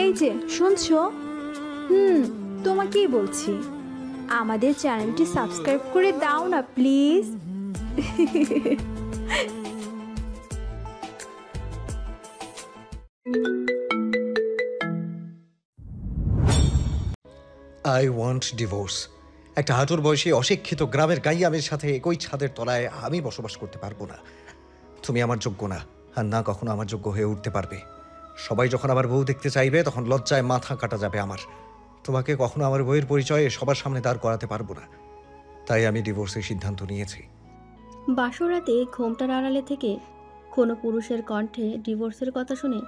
এই যে শুনছো? তোমাকেই বলছি, আমাদের চ্যানেলটি সাবস্ক্রাইব করে দাও না প্লিজ। I want divorce. একটা হাঁটুর বয়সী অশিক্ষিত গ্রামের গাইয়ামের সাথে একই ছাদের তলায় আমি বসবাস করতে পারবো না। তুমি আমার যোগ্য না, আর না কখনো আমার যোগ্য হয়ে উঠতে পারবে। সবাই যখন আমার বউ দেখতে চাইবে তখন লজ্জায় মাথা কাটা যাবে আমার। তোমাকে কখনো আমার বউয়ের পরিচয়ে সবার সামনে দাঁড় করাতে পারবো না। তাই আমি ডিভোর্সের সিদ্ধান্ত নিয়েছি। বাসরাতে ঘোমটার আড়ালে থেকে কোনো পুরুষের কণ্ঠে ডিভোর্সের কথা শুনে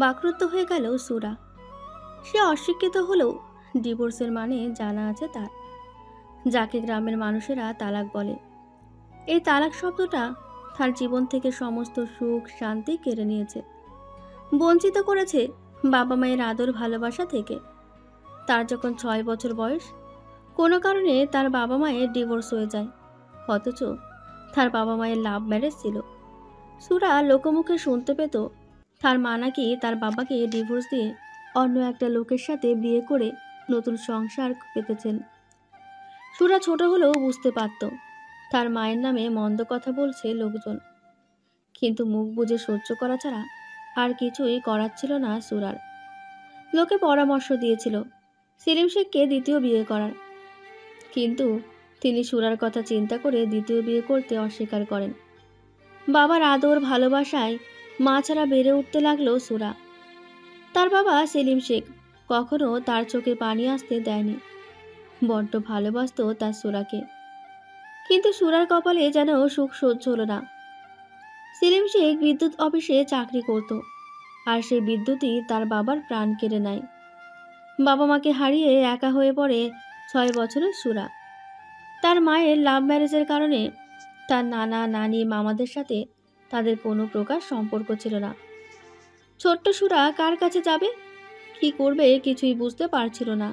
বাকরুদ্ধ হয়ে গেল সুরা। সে অশিক্ষিত হলেও ডিভোর্সের মানে জানা আছে তার, যাকে গ্রামের মানুষেরা তালাক বলে। এই তালাক শব্দটা তার জীবন থেকে সমস্ত সুখ শান্তি কেড়ে নিয়েছে, বঞ্চিত করেছে বাবা মায়ের আদর ভালোবাসা থেকে। তার যখন 6 বছর বয়স, কোনো কারণে তার বাবা মায়ের ডিভোর্স হয়ে যায়, অথচ তার বাবা মায়ের লাভ ম্যারেজ ছিল। সুরা লোকমুখে শুনতে পেত তার মা নাকি তার বাবাকে ডিভোর্স দিয়ে অন্য একটা লোকের সাথে বিয়ে করে নতুন সংসার পেতেছেন। সুরা ছোট হলেও বুঝতে পারত তার মায়ের নামে মন্দ কথা বলছে লোকজন, কিন্তু মুখ বুজে সহ্য করা ছাড়া আর কিছুই করার ছিল না সুরার। লোকে পরামর্শ দিয়েছিল সেলিম শেখকে দ্বিতীয় বিয়ে করার, কিন্তু তিনি সুরার কথা চিন্তা করে দ্বিতীয় বিয়ে করতে অস্বীকার করেন। বাবার আদর ভালোবাসায় মা ছাড়া বেড়ে উঠতে লাগলো সুরা। তার বাবা সেলিম শেখ কখনো তার চোখে পানি আসতে দেয়নি, বড্ড ভালোবাসত তার সুরাকে। কিন্তু সুরার কপালে যেন সুখ সহ্য হলো না। সেলিম শেখ বিদ্যুৎ অফিসে চাকরি করত, আর সেই বিদ্যুৎই তার বাবার প্রাণ কেড়ে নেয়। বাবা মাকে হারিয়ে একা হয়ে পড়ে 6 বছরের সুরা। তার মায়ের লাভ ম্যারেজের কারণে তার নানা নানি মামাদের সাথে তাদের কোনো প্রকার সম্পর্ক ছিল না। ছোট্ট সুরা কার কাছে যাবে, কি করবে কিছুই বুঝতে পারছিল না।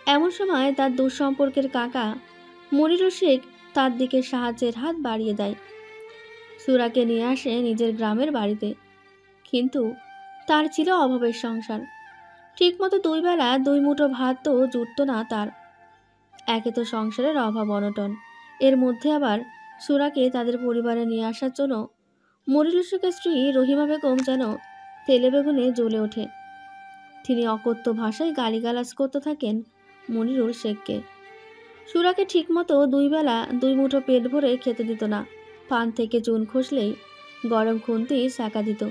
এমন সময় তার দুঃসম্পর্কের কাকা মনিরুল শেখ তার দিকে সাহায্যের হাত বাড়িয়ে দেয়। সুরাকে নিয়ে আসে নিজের গ্রামের বাড়িতে, কিন্তু তার ছিল অভাবের সংসার। ঠিকমতো 2 বেলা 2 মুঠো ভাত তো জুটত না তার। একে তো সংসারের অভাব অনটন, এর মধ্যে আবার সুরাকে তাদের পরিবারে নিয়ে আসার জন্য মনিরুল শেখের স্ত্রী রহিমা বেগম যেন তেলে বেগুনে জ্বলে ওঠে। তিনি অকথ্য ভাষায় গালিগালাজ করতে থাকেন মনিরুল শেখকে। সুরাকে ঠিকমতো 2 বেলা 2 মুঠো পেট ভরে খেতে দিত না। পান থেকে চুন খসলেই গরম খুন্তি সাকা দিত।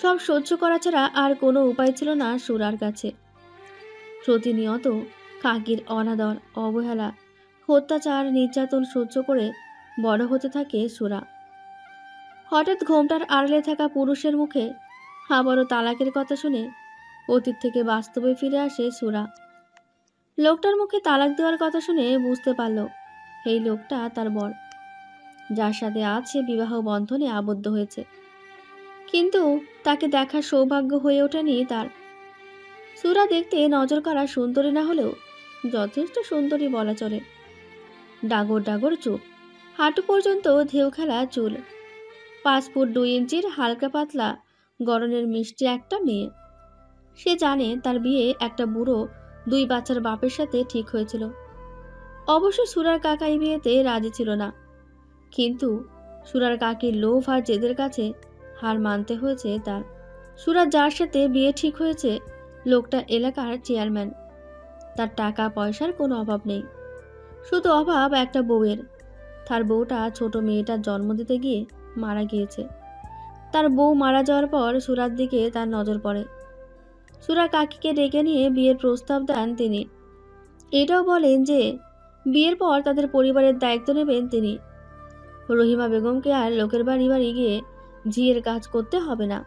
সব সহ্য করা ছাড়া আর কোনো উপায় ছিল না সুরার কাছে। প্রতিনিয়ত কাকির অনাদর, অবহেলা, অত্যাচার, নির্যাতন সহ্য করে বড় হতে থাকে সুরা। হঠাৎ ঘোমটার আড়ালে থাকা পুরুষের মুখে আবারও তালাকের কথা শুনে অতীত থেকে বাস্তবে ফিরে আসে সুরা। লোকটার মুখে তালাক দেওয়ার কথা শুনে বুঝতে পারল এই লোকটা তার বর, যার সাথে আজ সে বিবাহ বন্ধনে আবদ্ধ হয়েছে। কিন্তু তাকে দেখার সৌভাগ্য হয়ে ওঠেনি তার। সুরা দেখতে নজর কাড়া সুন্দরী না হলেও যথেষ্ট সুন্দরী বলা চলে। ডাগর ডাগর চোখ, হাঁটু পর্যন্ত ঢেউ খেলা চুল, 5 ফুট 2 ইঞ্চির হালকা পাতলা গড়নের মিষ্টি একটা মেয়ে। সে জানে তার বিয়ে একটা বুড়ো 2 বাচ্চার বাপের সাথে ঠিক হয়েছিল। অবশ্য সুরার কাকা এই বিয়েতে রাজি ছিল না, কিন্তু সুরার কাকির লোভ আর জেদের কাছে হার মানতে হয়েছে তার। সুরা যার সাথে বিয়ে ঠিক হয়েছে লোকটা এলাকার চেয়ারম্যান। তার টাকা পয়সার কোনো অভাব নেই, শুধু অভাব একটা বউয়ের। তার বউটা ছোট মেয়েটার জন্ম দিতে গিয়ে মারা গিয়েছে। তার বউ মারা যাওয়ার পর সুরার দিকে তার নজর পড়ে। সুরা কাকিকে ডেকে নিয়ে বিয়ের প্রস্তাব দেন তিনি। এটাও বলেন যে বিয়ের পর তাদের পরিবারের দায়িত্ব নেবেন তিনি। রহিমা বেগমকে আর লোকের বাড়ি বাড়ি গিয়ে ঝিয়ের কাজ করতে হবে না।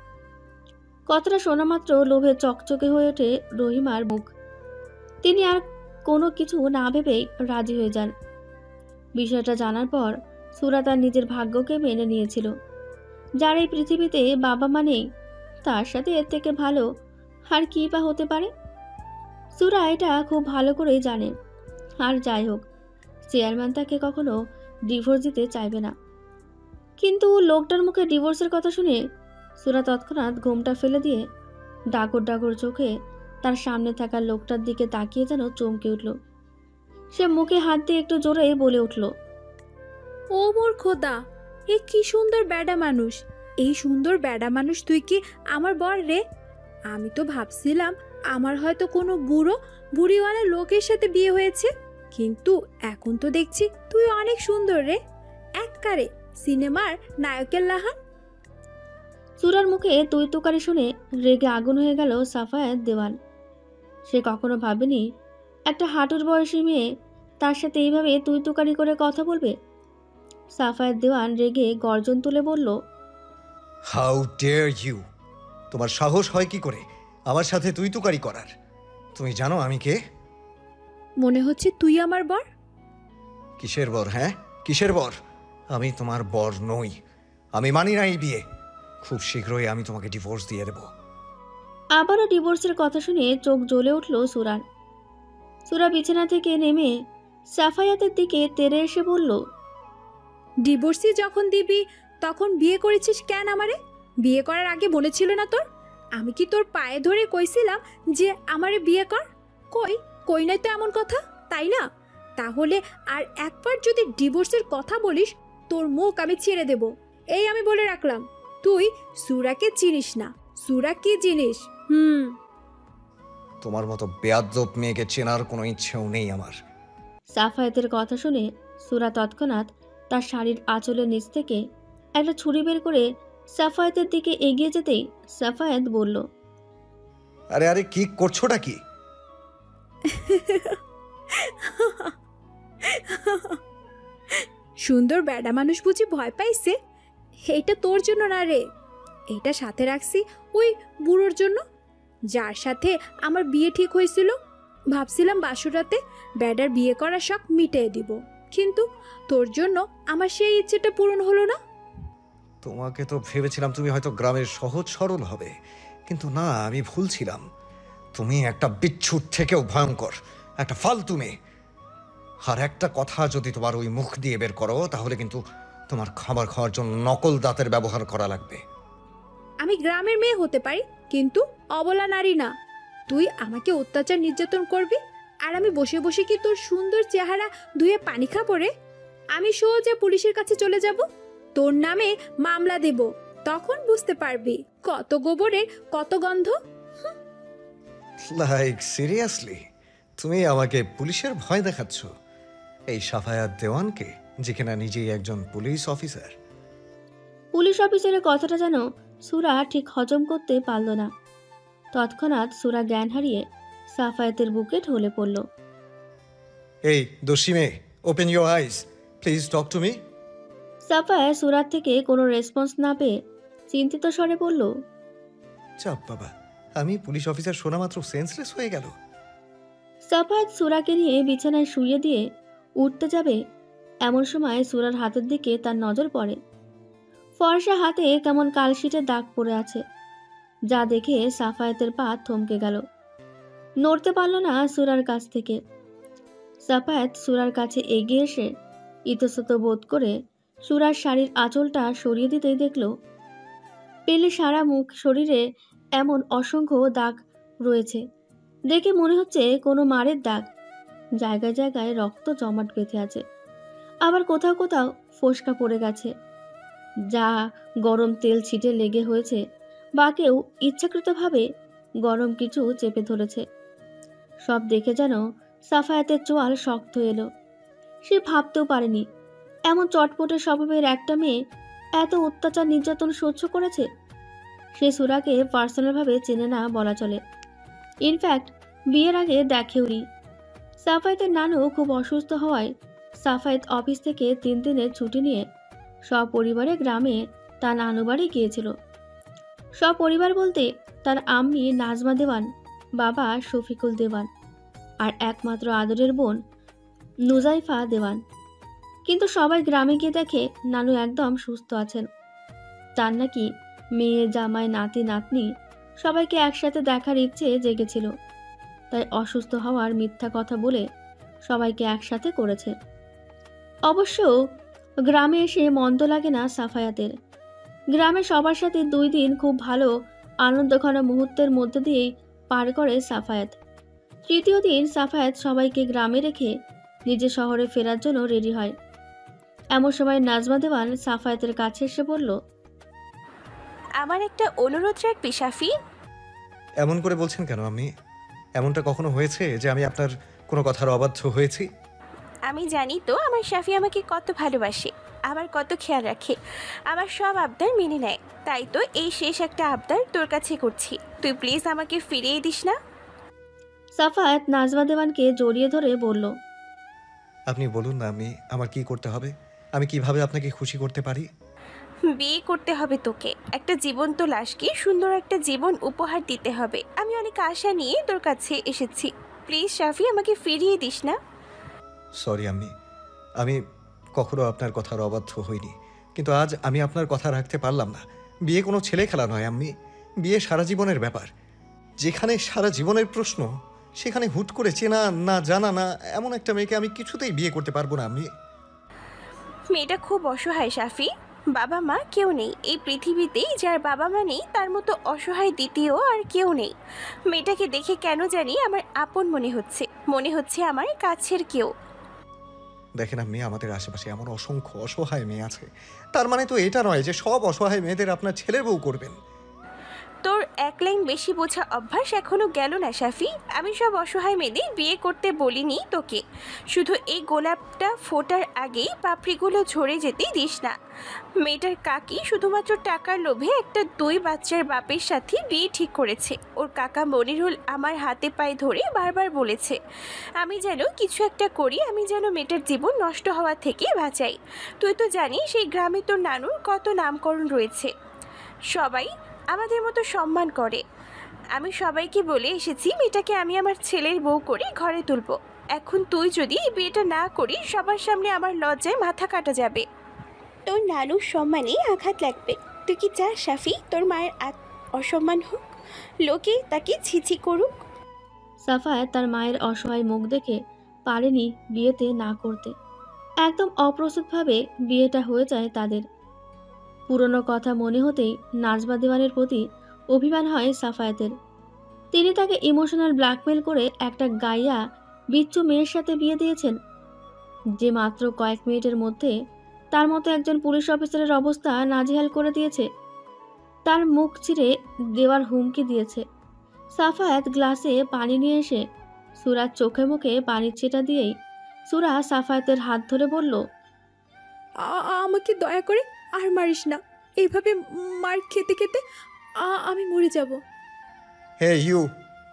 কথাটা শোনা মাত্র লোভে চকচকে হয়ে ওঠে রহিমার মুখ। তিনি আর কোনো কিছু না ভেবেই রাজি হয়ে যান। বিষয়টা জানার পর সুরা তার নিজের ভাগ্যকে মেনে নিয়েছিল। যার এই পৃথিবীতে বাবা মা নেই, তার সাথে এর থেকে ভালো আর কি বা হতে পারে। সুরা এটা খুব ভালো করেই জানে। আর যাই হোক, চেয়ারম্যান তাকে কখনো ডিভোর্স দিতে চাইবে না। কিন্তু লোকটার মুখে ডিভোর্সের কথা শুনে সুরা তৎক্ষণাৎ ঘুমটা ফেলে দিয়ে ডাগর ডাগর চোখে তার সামনে থাকা লোকটার দিকে তাকিয়ে যেন চমকে উঠল। সে মুখে হাত দিয়ে একটু জোরে বলে উঠল, ও মোর খোদা, এ কি সুন্দর বেডা মানুষ! এই সুন্দর বেডা মানুষ তুই কি আমার বর রে? আমি তো ভাবছিলাম আমার হয়তো কোনো বুড়িওয়ালা লোকের সাথে বিয়ে হয়েছে, কিন্তু এখন তো দেখছি তুই অনেক সুন্দর রে, এককারে সিনেমার নায়কের লাহান। সুরার মুখে তুই তুকারি শুনে রেগে আগুন হয়ে গেল সাফায়াত দেওয়ান। সে কখনো ভাবেনি একটা হাঁটুর বয়সী মেয়ে তার সাথে এইভাবে তুই তুকারি করে কথা বলবে। সাফায়াত দেওয়ান রেগে গর্জন তুলে বলল, হাউ ডেয়ার ইউ! তোমার সাহস হয় কি করে আমার সাথে তুই তুকারি করার? তুমি জানো আমি কে? মনে হচ্ছে তুই আমার বর। কিসের বর? হ্যাঁ, কিসের বর? আমি তোমার বর নই। আমি মানি না এই বিয়ে। খুব শীঘ্রই আমি তোমাকে ডিভোর্স দিয়ে দেব। আবারও ডিভোর্সের কথা শুনে চোখ জ্বলে উঠল সুরার। সুরা বিছানা থেকে নেমে সাফায়াতের দিকে তেড়ে এসে বলল, ডিভোর্সই যখন দিবি তখন বিয়ে করেছিস কেন আমারে? বিয়ে করার আগে বলেছিল না তোর? আমি কি তোর পায়ে ধরে কইছিলাম যে আমারে বিয়ে কর? কই নাই তো এমন কথা, তাই না? তাহলে আর একবার যদি ডিভোর্সের কথা বলিস তোর মুখ আমি ছেড়ে দেব। এই আমি বলে রাখলাম, তুই সুরাকে চিনিস না। সুরা কি জিনিস? তোমার মতো বেয়াদ্দপ মেয়েকে চেনার কোনো ইচ্ছেও নেই আমার। সাফায়াতের কথা শুনে সুরা তৎক্ষণাৎ তার শাড়ির আঁচলের নিচ থেকে একটা ছুরি বের করে সাফায়াতের দিকে এগিয়ে যেতেই সাফায়াত বলল, আরে আরে, কি করছোটা কি? সুন্দর বেডা মানুষ বুঝি ভয় পাইছে? এইটা তোর জন্য না রে, এটা সাথে রাখছি ওই বুড়োর জন্য, যার সাথে আমার বিয়ে ঠিক হয়েছিল। ভাবছিলাম বাসুরাতে বেডার বিয়ে করার শখ মিটিয়ে দিব, কিন্তু তোর জন্য আমার সেই ইচ্ছেটা পূরণ হলো না। তোমাকে তো ভেবেছিলাম তুমি হয়তো গ্রামের সহজ সরল হবে, কিন্তু না, আমি ভুল ছিলাম। তুমি একটা বিচ্ছুর থেকেও ভয়ঙ্কর, একটা ফালতু মেয়ে। আর একটা কথা যদি তোমার ওই মুখ দিয়ে বের করো তাহলে কিন্তু তোমার খাবার খাওয়ার জন্য নকল দাঁতের ব্যবহার করা লাগবে। আমি গ্রামের মেয়ে হতে পারি, কিন্তু অবলা নারী না। তুই আমাকে অত্যাচার নির্যাতন করবি আর আমি বসে বসে কি তোর সুন্দর চেহারা ধুয়ে পানি খাবো রে? আমি সোজা পুলিশের কাছে চলে যাব, তোর নামে মামলা দেব। তখন বুঝতে পারবি কত গোবরের কত গন্ধ। লাইক সিরিয়াসলি তুমি আমাকে পুলিশের ভয় দেখাচ্ছ? এই সাফায়াত দেওয়ানকে, যে কিনা নিজেই একজন পুলিশ অফিসার। পুলিশ অফিসারের কথাটা যেন সুরা ঠিক হজম করতে পারল না। তৎক্ষণাৎ সুরা জ্ঞান হারিয়ে সাফায়াতের বুকে ঢলে পড়ল। এই দোষী মেয়ে, open your eyes, please talk to me. Safayat সুরার থেকে কোনো রেসপন্স না পেয়ে চিন্তিত স্বরে বলল, চাপ বাবা, আমি পুলিশ অফিসার শোনা মাত্র সেন্সলেস হয়ে গেল। সাফায়াত সুরাকে নিয়ে বিছানায় শুইয়ে দিয়ে উঠতে যাবে, এমন সময় সুরার হাতের দিকে তার নজর পড়ে। ফর্সা হাতে কেমন কালশিটের দাগ পড়ে আছে, যা দেখে সাফায়াতের পা থমকে গেল। নড়তে পারল না সুরার কাছ থেকে। সাফায়াত সুরার কাছে এগিয়ে এসে ইতস্তত বোধ করে সুরার শাড়ির আঁচলটা সরিয়ে দিতেই দেখল পেলে সারা মুখ শরীরে এমন অসংখ্য দাগ রয়েছে। দেখে মনে হচ্ছে কোনো মারের দাগ। জায়গায় জায়গায় রক্ত জমাট বেঁধে আছে, আবার কোথাও কোথাও ফোসকা পড়ে গেছে, যা গরম তেল ছিটে লেগে হয়েছে বা কেউ ইচ্ছাকৃতভাবে গরম কিছু চেপে ধরেছে। সব দেখে যেন সাফায়াতের চোয়াল শক্ত এলো। সে ভাবতেও পারেনি এমন চটপটে স্বভাবের একটা মেয়ে এত অত্যাচার নির্যাতন সহ্য করেছে। সে সুরাকে পার্সোনালভাবে চেনে না বলা চলে, ইনফ্যাক্ট বিয়ের আগে দেখেওনি। সাফায়েতের নানু খুব অসুস্থ হওয়ায় সাফায়েত অফিস থেকে 3 দিনের ছুটি নিয়ে সপরিবারে গ্রামে তার নানু বাড়ি গিয়েছিল। সপরিবার বলতে তার আম্মি নাজমা দেওয়ান, বাবা শফিকুল দেওয়ান আর একমাত্র আদরের বোন নুজাইফা দেওয়ান। কিন্তু সবাই গ্রামে গিয়ে দেখে নানু একদম সুস্থ আছেন। তার নাকি মেয়ে, জামাই, নাতি, নাতনি সবাইকে একসাথে দেখার ইচ্ছে জেগেছিল, তাই অসুস্থ হওয়ার মিথ্যা কথা বলে সবাইকে একসাথে করেছে। অবশ্য গ্রামে এসে মন্দ লাগে না সাফায়াতের। গ্রামে সবার সাথে 2 দিন খুব ভালো আনন্দঘন মুহূর্তের মধ্যে দিয়েই পার করে সাফায়াত। তৃতীয় দিন সাফায়াত সবাইকে গ্রামে রেখে নিজের শহরে ফেরার জন্য রেডি হয়। এমন সময় নাজমা দেওয়ান সাফায়াতের কাছে এসে বলল, আমার একটা অনুরোধ রাখবি শাফি? এমন করে বলছেন কেন আম্মি? এমনটা কখনো হয়েছে যে আমি আপনার কোনো কথার অবাধ্য হয়েছি? আমি জানি তো আমার শাফি আমাকে কত ভালোবাসে, আমার কত খেয়াল রাখে, আমার সব আবদার মেনে নেয়। তাই তো এই শেষ একটা আবদার তোর কাছে করছি, তুই প্লিজ আমাকে ফিরিয়ে দিস না। সাফায়াত নাজমা দেওয়ানকে জড়িয়ে ধরে বলল, আপনি বলুন না আম্মি, আমার কি করতে হবে? আমি কিভাবে আপনাকে খুশি করতে পারি? বিয়ে করতে হবে তোকে, একটা জীবন্ত লাশকে সুন্দর একটা জীবন উপহার দিতে হবে। আমি অনেক আশা নিয়ে তোর কাছে এসেছি, প্লিজ শাফি আমাকে ফিরিয়ে দিস না। সরি আম্মি, আমি কখনো আপনার কথার অবাধ্য হইনি, কিন্তু আজ আমি আপনার কথা রাখতে পারলাম না। বিয়ে কোনো ছেলে খেলা নয় আম্মি, বিয়ে সারা জীবনের ব্যাপার। যেখানে সারা জীবনের প্রশ্ন, সেখানে হুট করে চেনা না জানা না এমন একটা মেয়েকে আমি কিছুতেই বিয়ে করতে পারবো না আম্মি। মেয়েটা খুব অসহায় শাফি, বাবা মা কেউ নেই এই পৃথিবীতেই। যার বাবা মা নেই তার মতো অসহায় দ্বিতীয় আর কেউ নেই। মেয়েটাকে দেখে কেন জানি আমার আপন মনে হচ্ছে আমার কাছের কেউ। দেখেন আম্মি, আমাদের আশেপাশে এমন অসংখ্য অসহায় মেয়ে আছে, তার মানে তো এটা নয় যে সব অসহায় মেয়েদের আপনার ছেলের বউ করবেন। তোর এক লাইন বেশি বোঝা অভ্যাস এখনো গেল না শাফি। আমি সব অসহায় মেয়েদের বিয়ে করতে বলিনি তোকে, শুধু এই গোলাপটা ফোটার আগেই পাপড়িগুলো ঝরে যেতেই দিস না। মেয়েটার কাকি শুধুমাত্র টাকার লোভে একটা 2 বাচ্চার বাপের সাথে বিয়ে ঠিক করেছে। ওর কাকা মনিরুল আমার হাতে পায়ে ধরে বারবার বলেছে আমি যেন কিছু একটা করি, আমি যেন মেয়েটার জীবন নষ্ট হওয়া থেকে বাঁচাই। তুই তো জানিস সেই গ্রামে তোর নানুর কত নামকরণ রয়েছে, সবাই আমাদের মতো সম্মান করে। আমি সবাইকে বলে এসেছি মেয়েটাকে আমি আমার ছেলের বউ করে ঘরে তুলব। এখন তুই যদি এই বিয়েটা না করিস সবার সামনে আমার লজ্জায় মাথা কাটা যাবে, তোর নানুর সম্মানে আঘাত লাগবে। তুই কি চাস শাফি তোর মায়ের অসম্মান হোক, লোকে তাকে ছিছি করুক? সাফায়াত তার মায়ের অসহায় মুখ দেখে পারেনি বিয়েতে না করতে। একদম অপ্রস্তুতভাবে বিয়েটা হয়ে যায় তাদের। পুরনো কথা মনে হতেই নাজমা দেওয়ানের প্রতি অভিমান হয় সাফায়াতের। তিনি তাকে ইমোশনাল ব্ল্যাকমেল করে একটা গাইয়া বিচ্ছু মেয়ের সাথে বিয়ে দিয়েছেন, যে মাত্র কয়েক মিনিটের মধ্যে তার মতো একজন পুলিশ অফিসারের অবস্থা নাজেহাল করে দিয়েছে। তার মুখ চিরে দেওয়ার হুমকি দিয়েছে। সাফায়াত গ্লাসে পানি নিয়ে এসে সুরার চোখে মুখে পানির ছিটা দিয়েই সুরা সাফায়াতের হাত ধরে বলল, আমাকে দয়া করে আর মারিস না, এইভাবে মার খেতে খেতে আমি মরে যাব। হে ইউ,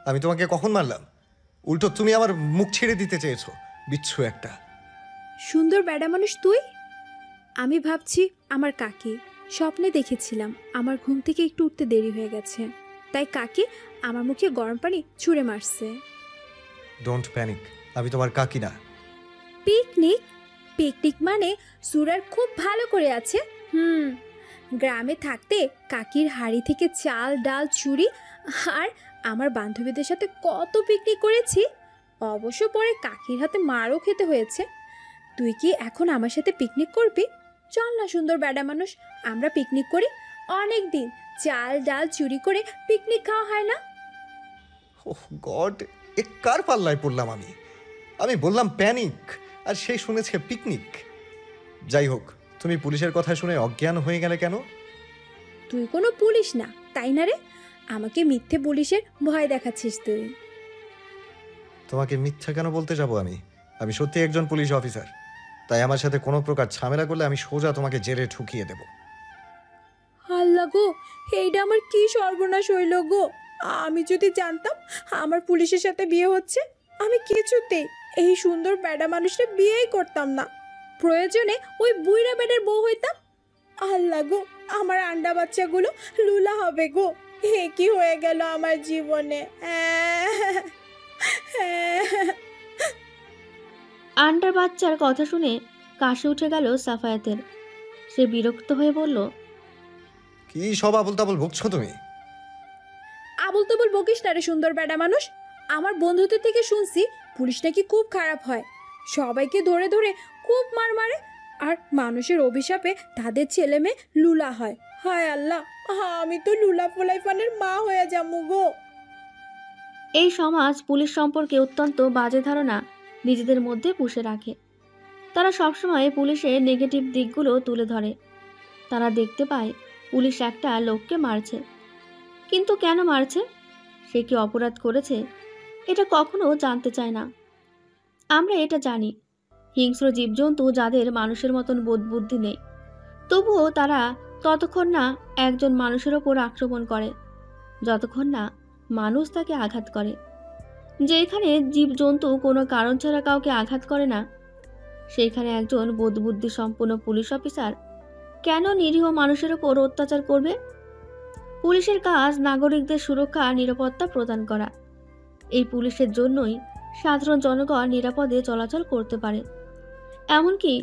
আমি তোমাকে কখন মারলাম? উল্টো তুমি আমার মুখ ছেড়ে দিতে চেয়েছো, বিচ্ছু একটা। সুন্দর বেড়া মানুষ তুই। আমি ভাবছি আমার কাকি, স্বপ্নে দেখেছিলাম আমার ঘুম থেকে একটু উঠতে দেরি হয়ে গেছে, তাই কাকি আমার মুখে গরম পানি ছুঁড়ে মারছে। ডোন্ট প্যানিক, আমি তোমার কাকি না। পিকনিক? পিকনিক মানে সুরার খুব ভালো করে আছে। গ্রামে থাকতে কাকির হাড়ি থেকে চাল ডাল চুরি আর আমার বান্ধবীদের সাথে কত পিকনিক করেছি। অবশ্য পরে কাকির হাতে মারও খেতে হয়েছে। তুই কি এখন আমার সাথে পিকনিক করবি? চল না সুন্দর বেড়া মানুষ, আমরা পিকনিক করি। অনেক দিন চাল ডাল চুরি করে পিকনিক খাওয়া হয় না। ওহ গড, এ কার পাল্লায় পড়লাম আমি? আমি বললাম প্যানিক আর সে শুনেছে পিকনিক। যাই হোক, তুমি পুলিশের কথা শুনে অজ্ঞান হয়ে গেলে কেন? তুই কোনো পুলিশ না, তাই না রে? আমাকে মিথ্যে পুলিশের ভয় দেখাচ্ছিস তুই। তোমাকে মিথ্যা কেন বলতে যাব আমি? আমি সত্যি একজন পুলিশ অফিসার, তাই আমার সাথে কোনো প্রকার ঝামেলা করলে আমি সোজা তোমাকে জেলে ঠুকিয়ে দেব। আল্লাহ গো, এইটা আমার কি সর্বনাশ হইল গো। আমি যদি জানতাম আমার পুলিশের সাথে বিয়ে হচ্ছে, আমি কিছুতেই এই সুন্দর বেড়া মানুষটা বিয়েই করতাম না। প্রয়োজনে ওই বুইড়া বেডের বউ হইতাম। আল্লাহ গো, আমার আন্ডা বাচ্চাগুলো লুলা হবে গো। হে কি হয়ে গেল আমার জীবনে। আন্ডার বাচ্চার কথা শুনে কাশি উঠে গেল সাফায়াতের। সে বিরক্ত হয়ে বলল, কি সব আবল তাবল বকছো তুমি? আবল তাবল বকিস না রে সুন্দর বেড়া মানুষ। আমার বন্ধুদের থেকে শুনছি পুলিশ নাকি খুব খারাপ হয়, সবাইকে ধরে ধরে খুব মার মারে, আর মানুষের অভিশাপে তাদের ছেলে মেয়ে লুলা হয়। হায় আল্লাহ, আমি তো লুলা পোলাইফানের মা হয়ে যাবো গো। এই সমাজ পুলিশ সম্পর্কে অত্যন্ত বাজে ধারণা নিজেদের মধ্যে পুষে রাখে। তারা সবসময় পুলিশের নেগেটিভ দিকগুলো তুলে ধরে। তারা দেখতে পায় পুলিশ একটা লোককে মারছে, কিন্তু কেন মারছে, সে কি অপরাধ করেছে, এটা কখনো জানতে চায় না। আমরা এটা জানি, হিংস্র জীবজন্তু যাদের মানুষের মতন বোধবুদ্ধি নেই, তবুও তারা ততক্ষণ না একজন মানুষের ওপর আক্রমণ করে যতক্ষণ না মানুষ তাকে আঘাত করে। যেখানে জীবজন্তু কোনো কারণ ছাড়া কাউকে আঘাত করে না, সেইখানে একজন বোধবুদ্ধি সম্পন্ন পুলিশ অফিসার কেন নিরীহ মানুষের ওপর অত্যাচার করবে? পুলিশের কাজ নাগরিকদের সুরক্ষা নিরাপত্তা প্রদান করা। এই পুলিশের জন্যই সাধারণ জনগণ নিরাপদে চলাচল করতে পারে। এমনকি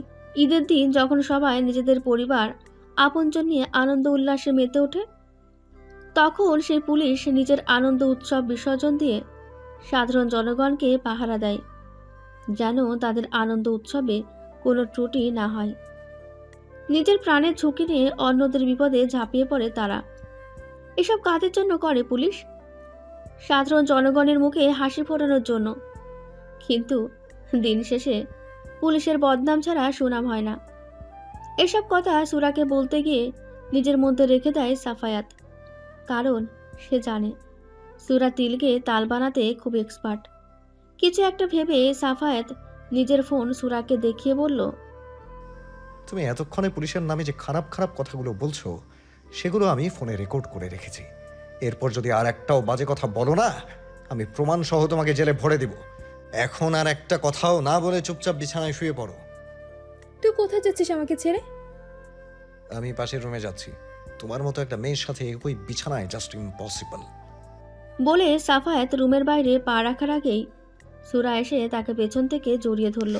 ঈদের দিন যখন সবাই নিজেদের পরিবার আপনজন নিয়ে আনন্দ উল্লাসে মেতে ওঠে, তখন সেই পুলিশ নিজের আনন্দ উৎসব বিসর্জন দিয়ে সাধারণ জনগণকে পাহারা দেয়, যেন তাদের আনন্দ উৎসবে কোনো ত্রুটি না হয়। নিজের প্রাণের ঝুঁকি নিয়ে অন্যদের বিপদে ঝাঁপিয়ে পড়ে তারা। এসব কাজের জন্য করে পুলিশ? সাধারণ জনগণের মুখে হাসি ফোটানোর জন্য। কিন্তু দিন শেষে পুলিশের বদনাম ছাড়া সুনাম হয় না। এসব কথা সুরাকে বলতে গিয়ে নিজের মধ্যে রেখে দেয় সাফায়াত, কারণ সে জানে সুরা তিলকে তাল বানাতে খুব এক্সপার্ট। কিছু একটা ভেবে সাফায়াত নিজের ফোন সুরাকে দেখিয়ে বলল, তুমি এতক্ষণে পুলিশের নামে যে খারাপ খারাপ কথাগুলো বলছো, সেগুলো আমি ফোনে রেকর্ড করে রেখেছি। এরপর যদি আর একটাও বাজে কথা বলো না, আমি প্রমাণ সহ তোমাকে জেলে ভরে দিব। এখন আর একটা কথাও না বলে চুপচাপ বিছানায় শুয়ে পড়ো। তুই কোথায় যাচ্ছিস আমাকে ছেড়ে? আমি পাশের রুমে যাচ্ছি। তোমার মতো একটা মেয়ের সাথে একই বিছানায় জাস্ট ইম্পসিবল। বলে সাফায়াত রুমের বাইরে পা রাখার আগেই সুরা এসে তাকে পেছন থেকে জড়িয়ে ধরল।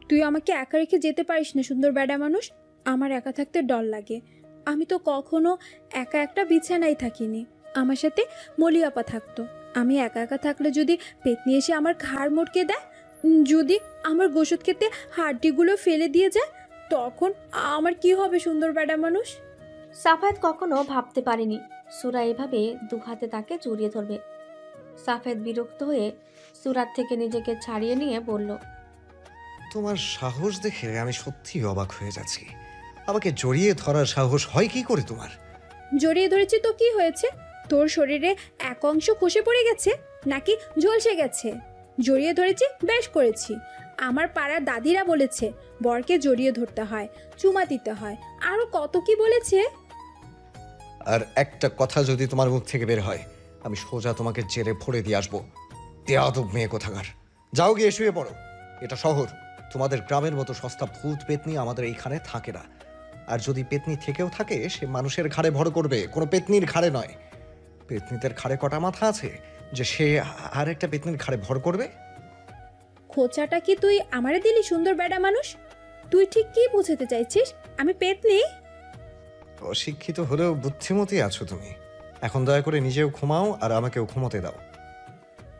তুই আমাকে একা রেখে যেতে পারিস না সুন্দর বেডা মানুষ। আমার একা থাকতে ডর লাগে। আমি তো কখনো একা একটা বিছানায় থাকিনি। আমার সাথে মলি আপা থাকতো। আমি একা একা থাকলে যদি পেতনি এসে আমার ঘাড় মোটকে দেয়, যদি আমার গোশত খেতে হাড্ডিগুলো ফেলে দিয়ে যায়, তখন আমার কি হবে সুন্দর বেডা মানুষ? সাফায়াত কখনো ভাবতে পারেনি সুরা এভাবে দু হাতে তাকে জড়িয়ে ধরবে। সাফায়াত বিরক্ত হয়ে সুরার থেকে নিজেকে ছাড়িয়ে নিয়ে বলল, তোমার সাহস দেখে আমি সত্যিই অবাক হয়ে যাচ্ছি। আমাকে জড়িয়ে ধরার সাহস হয় কি করে তোমার? জড়িয়ে ধরেছি তো কি হয়েছে? তোর শরীরে এক অংশ খসে পড়ে গেছে নাকি ঝলসে গেছে? জড়িয়ে ধরেছি, বেশ করেছি। আমার পাড়ার দাদিরা বলেছে বরকে জড়িয়ে ধরতে হয়, চুমা দিতে হয়, আরো কত কি বলেছে। আর একটা কথা যদি তোমার মুখ থেকে বের হয়, আমি সোজা তোমাকে জেলে ভরে দিয়ে আসবো। বেয়াদব মেয়ে কোথাকার। যাও গিয়ে শুয়ে পড়ো। এটা শহর। তোমাদের গ্রামের মতো সস্তা ভূত পেতনি আমাদের এইখানে থাকে না। আর যদি পেতনি থেকেও থাকে, সে মানুষের ঘাড়ে ভর করবে, কোনো পেতনির ঘাড়ে নয়। পেতনিদের ঘাড়ে কটা মাথা আছে যে সে আর একটা পেতনির ঘাড়ে ভর করবে? খোঁচাটা কি তুই আমারে দিলি সুন্দর বেডা মানুষ? তুই ঠিক কি বুঝাতে চাইছিস? আমি পেতনি? অশিক্ষিত হলেও বুদ্ধিমতী আছো তুমি। এখন দয়া করে নিজেও ঘুমাও আর আমাকেও ঘুমোতে দাও।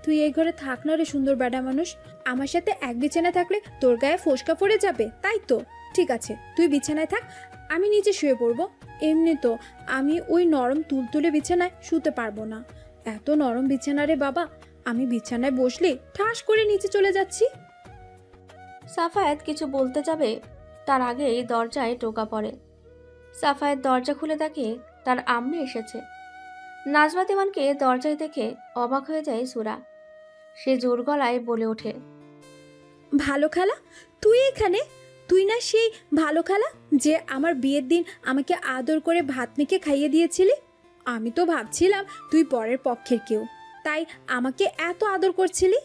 তুই এই ঘরে থাক না রে সুন্দর বেডা মানুষ। আমার সাথে এক বিছানায় থাকলে তোর গায়ে ফোসকা পড়ে যাবে, তাই তো? ঠিক আছে, তুই বিছানায় থাক, আমি নিচে শুয়ে পড়বো। এমনি তো আমি ওই নরম তুলতুলে বিছানায় শুতে পারবো না। এত নরম বিছানা রে বাবা, আমি বিছানায় বসলে ঠাস করে নিচে চলে যাচ্ছি। সাফায়াত কিছু বলতে যাবে তার আগেই দরজায় টোকা পড়ে। সাফায়াত দরজা খুলে দেখে তার আম্মি এসেছে। নাজমা দেওয়ানকে দরজায় দেখে অবাক হয়ে যায় সুরা। সে জোর গলায় বলে ওঠে, ভালো খালা, তুই এখানে? তুই না সেই ভালো খালা যে আমার বিয়ের দিন আমাকে আদর করে ভাত মেখে খাইয়ে দিয়েছিলি? আমি তো ভাবছিলাম তুই পরের পক্ষের কেউ, তাই আমাকে এত আদর করছিলি।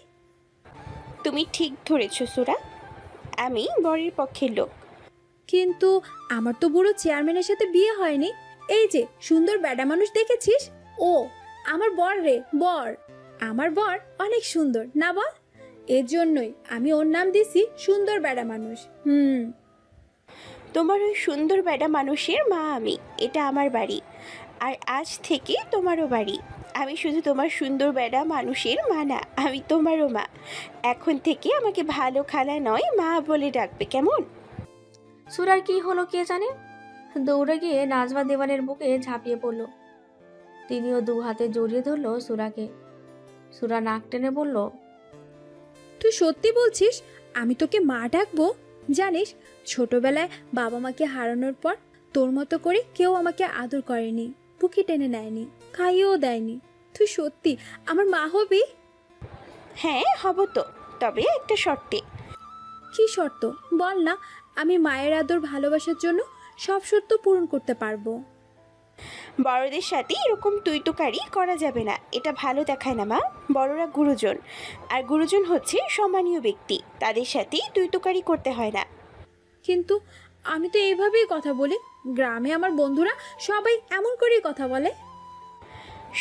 তুমি ঠিক ধরেছ সুরা, আমি বরের পক্ষের লোক। কিন্তু আমার তো বুড়ো চেয়ারম্যানের সাথে বিয়ে হয়নি। এই যে সুন্দর বেডা মানুষ দেখেছিস, ও আমার বর রে, বর। আমার বর অনেক সুন্দর না বল? এর জন্যই আমি ওর নাম দিছি সুন্দর বেডা মানুষ। তোমার ওই সুন্দর বেডা মানুষের মা আমি। এটা আমার বাড়ি, আর আজ থেকে তোমারও বাড়ি। আমি শুধু তোমার সুন্দর বেডা মানুষের মা না, আমি তোমারও মা। এখন থেকে আমাকে ভালো খালা নয়, মা বলে ডাকবে, কেমন? সুরার কি হলো কে জানে, দৌড়ে গিয়ে নাজমা দেওয়ানের বুকে ঝাঁপিয়ে পড়ল। তিনিও 2 হাতে জড়িয়ে ধরল সুরাকে। সুরা নাক টেনে বলল, তুই সত্যি বলছিস আমি তোকে মা ডাকবো? জানিস ছোটবেলায় বাবা মাকে হারানোর পর তোর মতো করে কেউ আমাকে আদর করেনি, বুকে টেনে নেয়নি, খাইয়েও দেয়নি। তুই সত্যি আমার মা হবি? হ্যাঁ হব তো, তবে একটা শর্তে। কি শর্ত বল না, আমি মায়ের আদর ভালোবাসার জন্য সব শর্ত পূরণ করতে পারবো। বড়দের সাথে এরকম তুইতুকারি করা যাবে না, এটা ভালো দেখায় না মা। বড়রা গুরুজন, আর গুরুজন হচ্ছে সম্মানীয় ব্যক্তি, তাদের সাথে তুইতুকারি করতে হয় না। কিন্তু আমি তো এইভাবেই কথা বলি, গ্রামে আমার বন্ধুরা সবাই এমন করেই কথা বলে।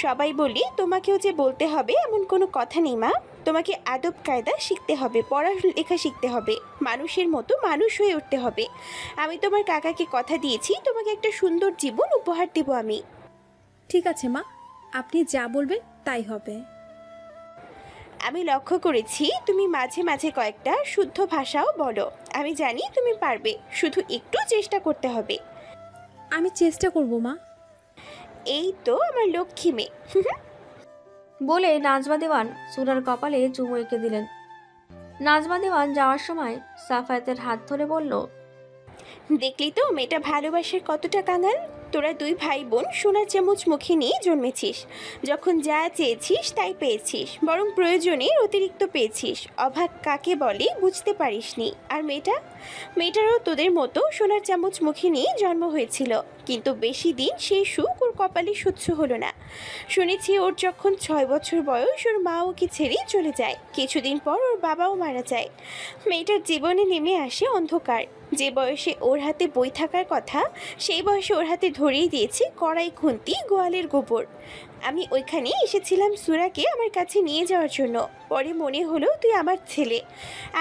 সবাই বলি তোমাকেও যে বলতে হবে এমন কোনো কথা নেই মা। তোমাকে আদব কায়দা শিখতে হবে, পড়ালেখা শিখতে হবে, মানুষের মতো মানুষ হয়ে উঠতে হবে। আমি তোমার কাকাকে কথা দিয়েছি তোমাকে একটা সুন্দর জীবন উপহার দেব আমি। ঠিক আছে মা, আপনি যা বলবেন তাই হবে। আমি লক্ষ্য করেছি তুমি মাঝে মাঝে কয়েকটা শুদ্ধ ভাষাও বলো। আমি জানি তুমি পারবে, শুধু একটু চেষ্টা করতে হবে। আমি চেষ্টা করব মা। এই তো আমার লক্ষ্মী মেয়ে। বলে নাজমা দেওয়ান সুরার কপালে চুমু এঁকে দিলেন। নাজমা দেওয়ান যাওয়ার সময় সাফায়াতের হাত ধরে বলল, দেখলি তো মেয়েটা ভালোবাসার কতটা কাঙাল। তোরা 2 ভাই বোন সোনার চামচ মুখে নিয়ে জন্মেছিস, যখন যা চেয়েছিস তাই পেয়েছিস, বরং প্রয়োজনের অতিরিক্ত পেয়েছিস। অভাগ কাকে বলে বুঝতে পারিসনি। আর মেয়েটারও তোদের মতো সোনার চামচ মুখে নিয়ে জন্ম হয়েছিল, কিন্তু বেশি দিন সেই সুখ ওর কপালে সহ্য হলো না। শুনেছি ওর যখন 6 বছর বয়স ওর মা ওকে ছেড়ে চলে যায়, কিছুদিন পর ওর বাবাও মারা যায়। মেয়েটার জীবনে নেমে আসে অন্ধকার। যে বয়সে ওর হাতে বই থাকার কথা, সেই বয়সে ওর হাতে ধরিয়ে দিয়েছে কড়াই, খুন্তি, গোয়ালের গোবর। আমি ওইখানে এসেছিলাম সুরাকে আমার কাছে নিয়ে যাওয়ার জন্য। পরে মনে হলো তুই আমার ছেলে,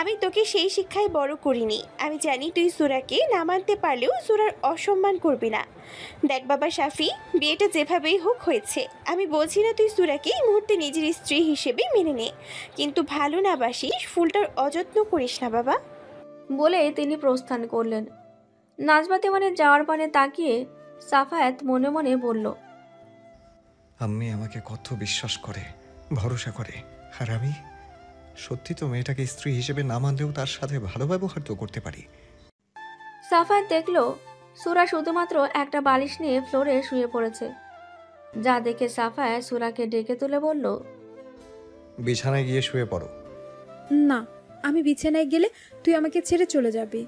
আমি তোকে সেই শিক্ষায় বড় করিনি। আমি জানি তুই সুরাকে না মানতে পারলেও সুরার অসম্মান করবি না। দেখ বাবা শাফি, বিয়েটা যেভাবেই হোক হয়েছে। আমি বলছি না তুই সুরাকে এই মুহূর্তে নিজের স্ত্রী হিসেবে মেনে নে, কিন্তু ভালো না বাসিস ফুলটার অযত্ন করিস না বাবা। বলে তিনি প্রস্থান করলেন। নাজমা দেওয়ানের যাওয়ার পানে তাকিয়ে সাফায়াত মনে মনে বলল, আম্মি আমাকে কত বিশ্বাস করে, ভরসা করে, আর আমি সত্যি তো মেয়েটাকে স্ত্রী হিসেবে না মানলেও তার সাথে ভালো ব্যবহার তো করতে পারি। সাফায়াত দেখল সুরা শুধুমাত্র একটা বালিশ নিয়ে ফ্লোরে শুয়ে পড়েছে। যা দেখে সাফায়াত সুরাকে ডেকে তুলে বলল, বিছানায় গিয়ে শুয়ে পড়ো। না, আমি বিছানায় গেলে তুই আমাকে ছেড়ে চলে যাবি,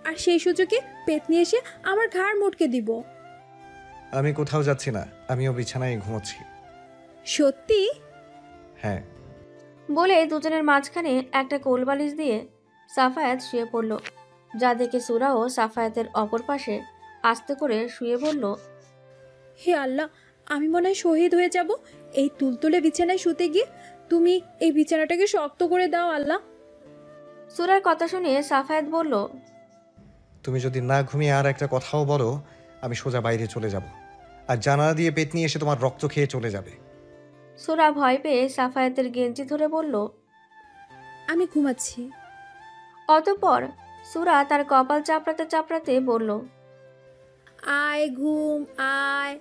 আর সেই সুযোগে পেতনি এসে আমার ঘাড় মোটকে দিব। আমি কোথাও যাচ্ছি না, আমিও বিছানায় ঘুমোচ্ছি। সত্যি? হ্যাঁ। বলে দুজনের মাঝখানে একটা কোল বালিশ দিয়ে সাফায়াত শুয়ে পড়ল। যা দেখে সুরাও সাফায়াতের অপর পাশে আস্তে করে শুয়ে বলল, হে আল্লাহ, আমি মনে হয় শহীদ হয়ে যাব এই তুলতুলে বিছানায় শুতে গিয়ে। তুমি এই বিছানাটাকে শক্ত করে দাও আল্লাহ। সুরার কথা শুনে সাফায়াত বলল, তুমি যদি না ঘুমিয়ে আর একটা কথাও বলো, আমি সোজা বাইরে চলে যাব, আর জানালা দিয়ে পেতনি এসে তোমার রক্ত খেয়ে চলে যাবে। সুরা ভয় পেয়ে সাফায়াতের গেঞ্জি ধরে বলল, আমি ঘুমাচ্ছি। অতঃপর সুরা তার কপাল চাপড়াতে চাপড়াতে বলল, আয় ঘুম আয়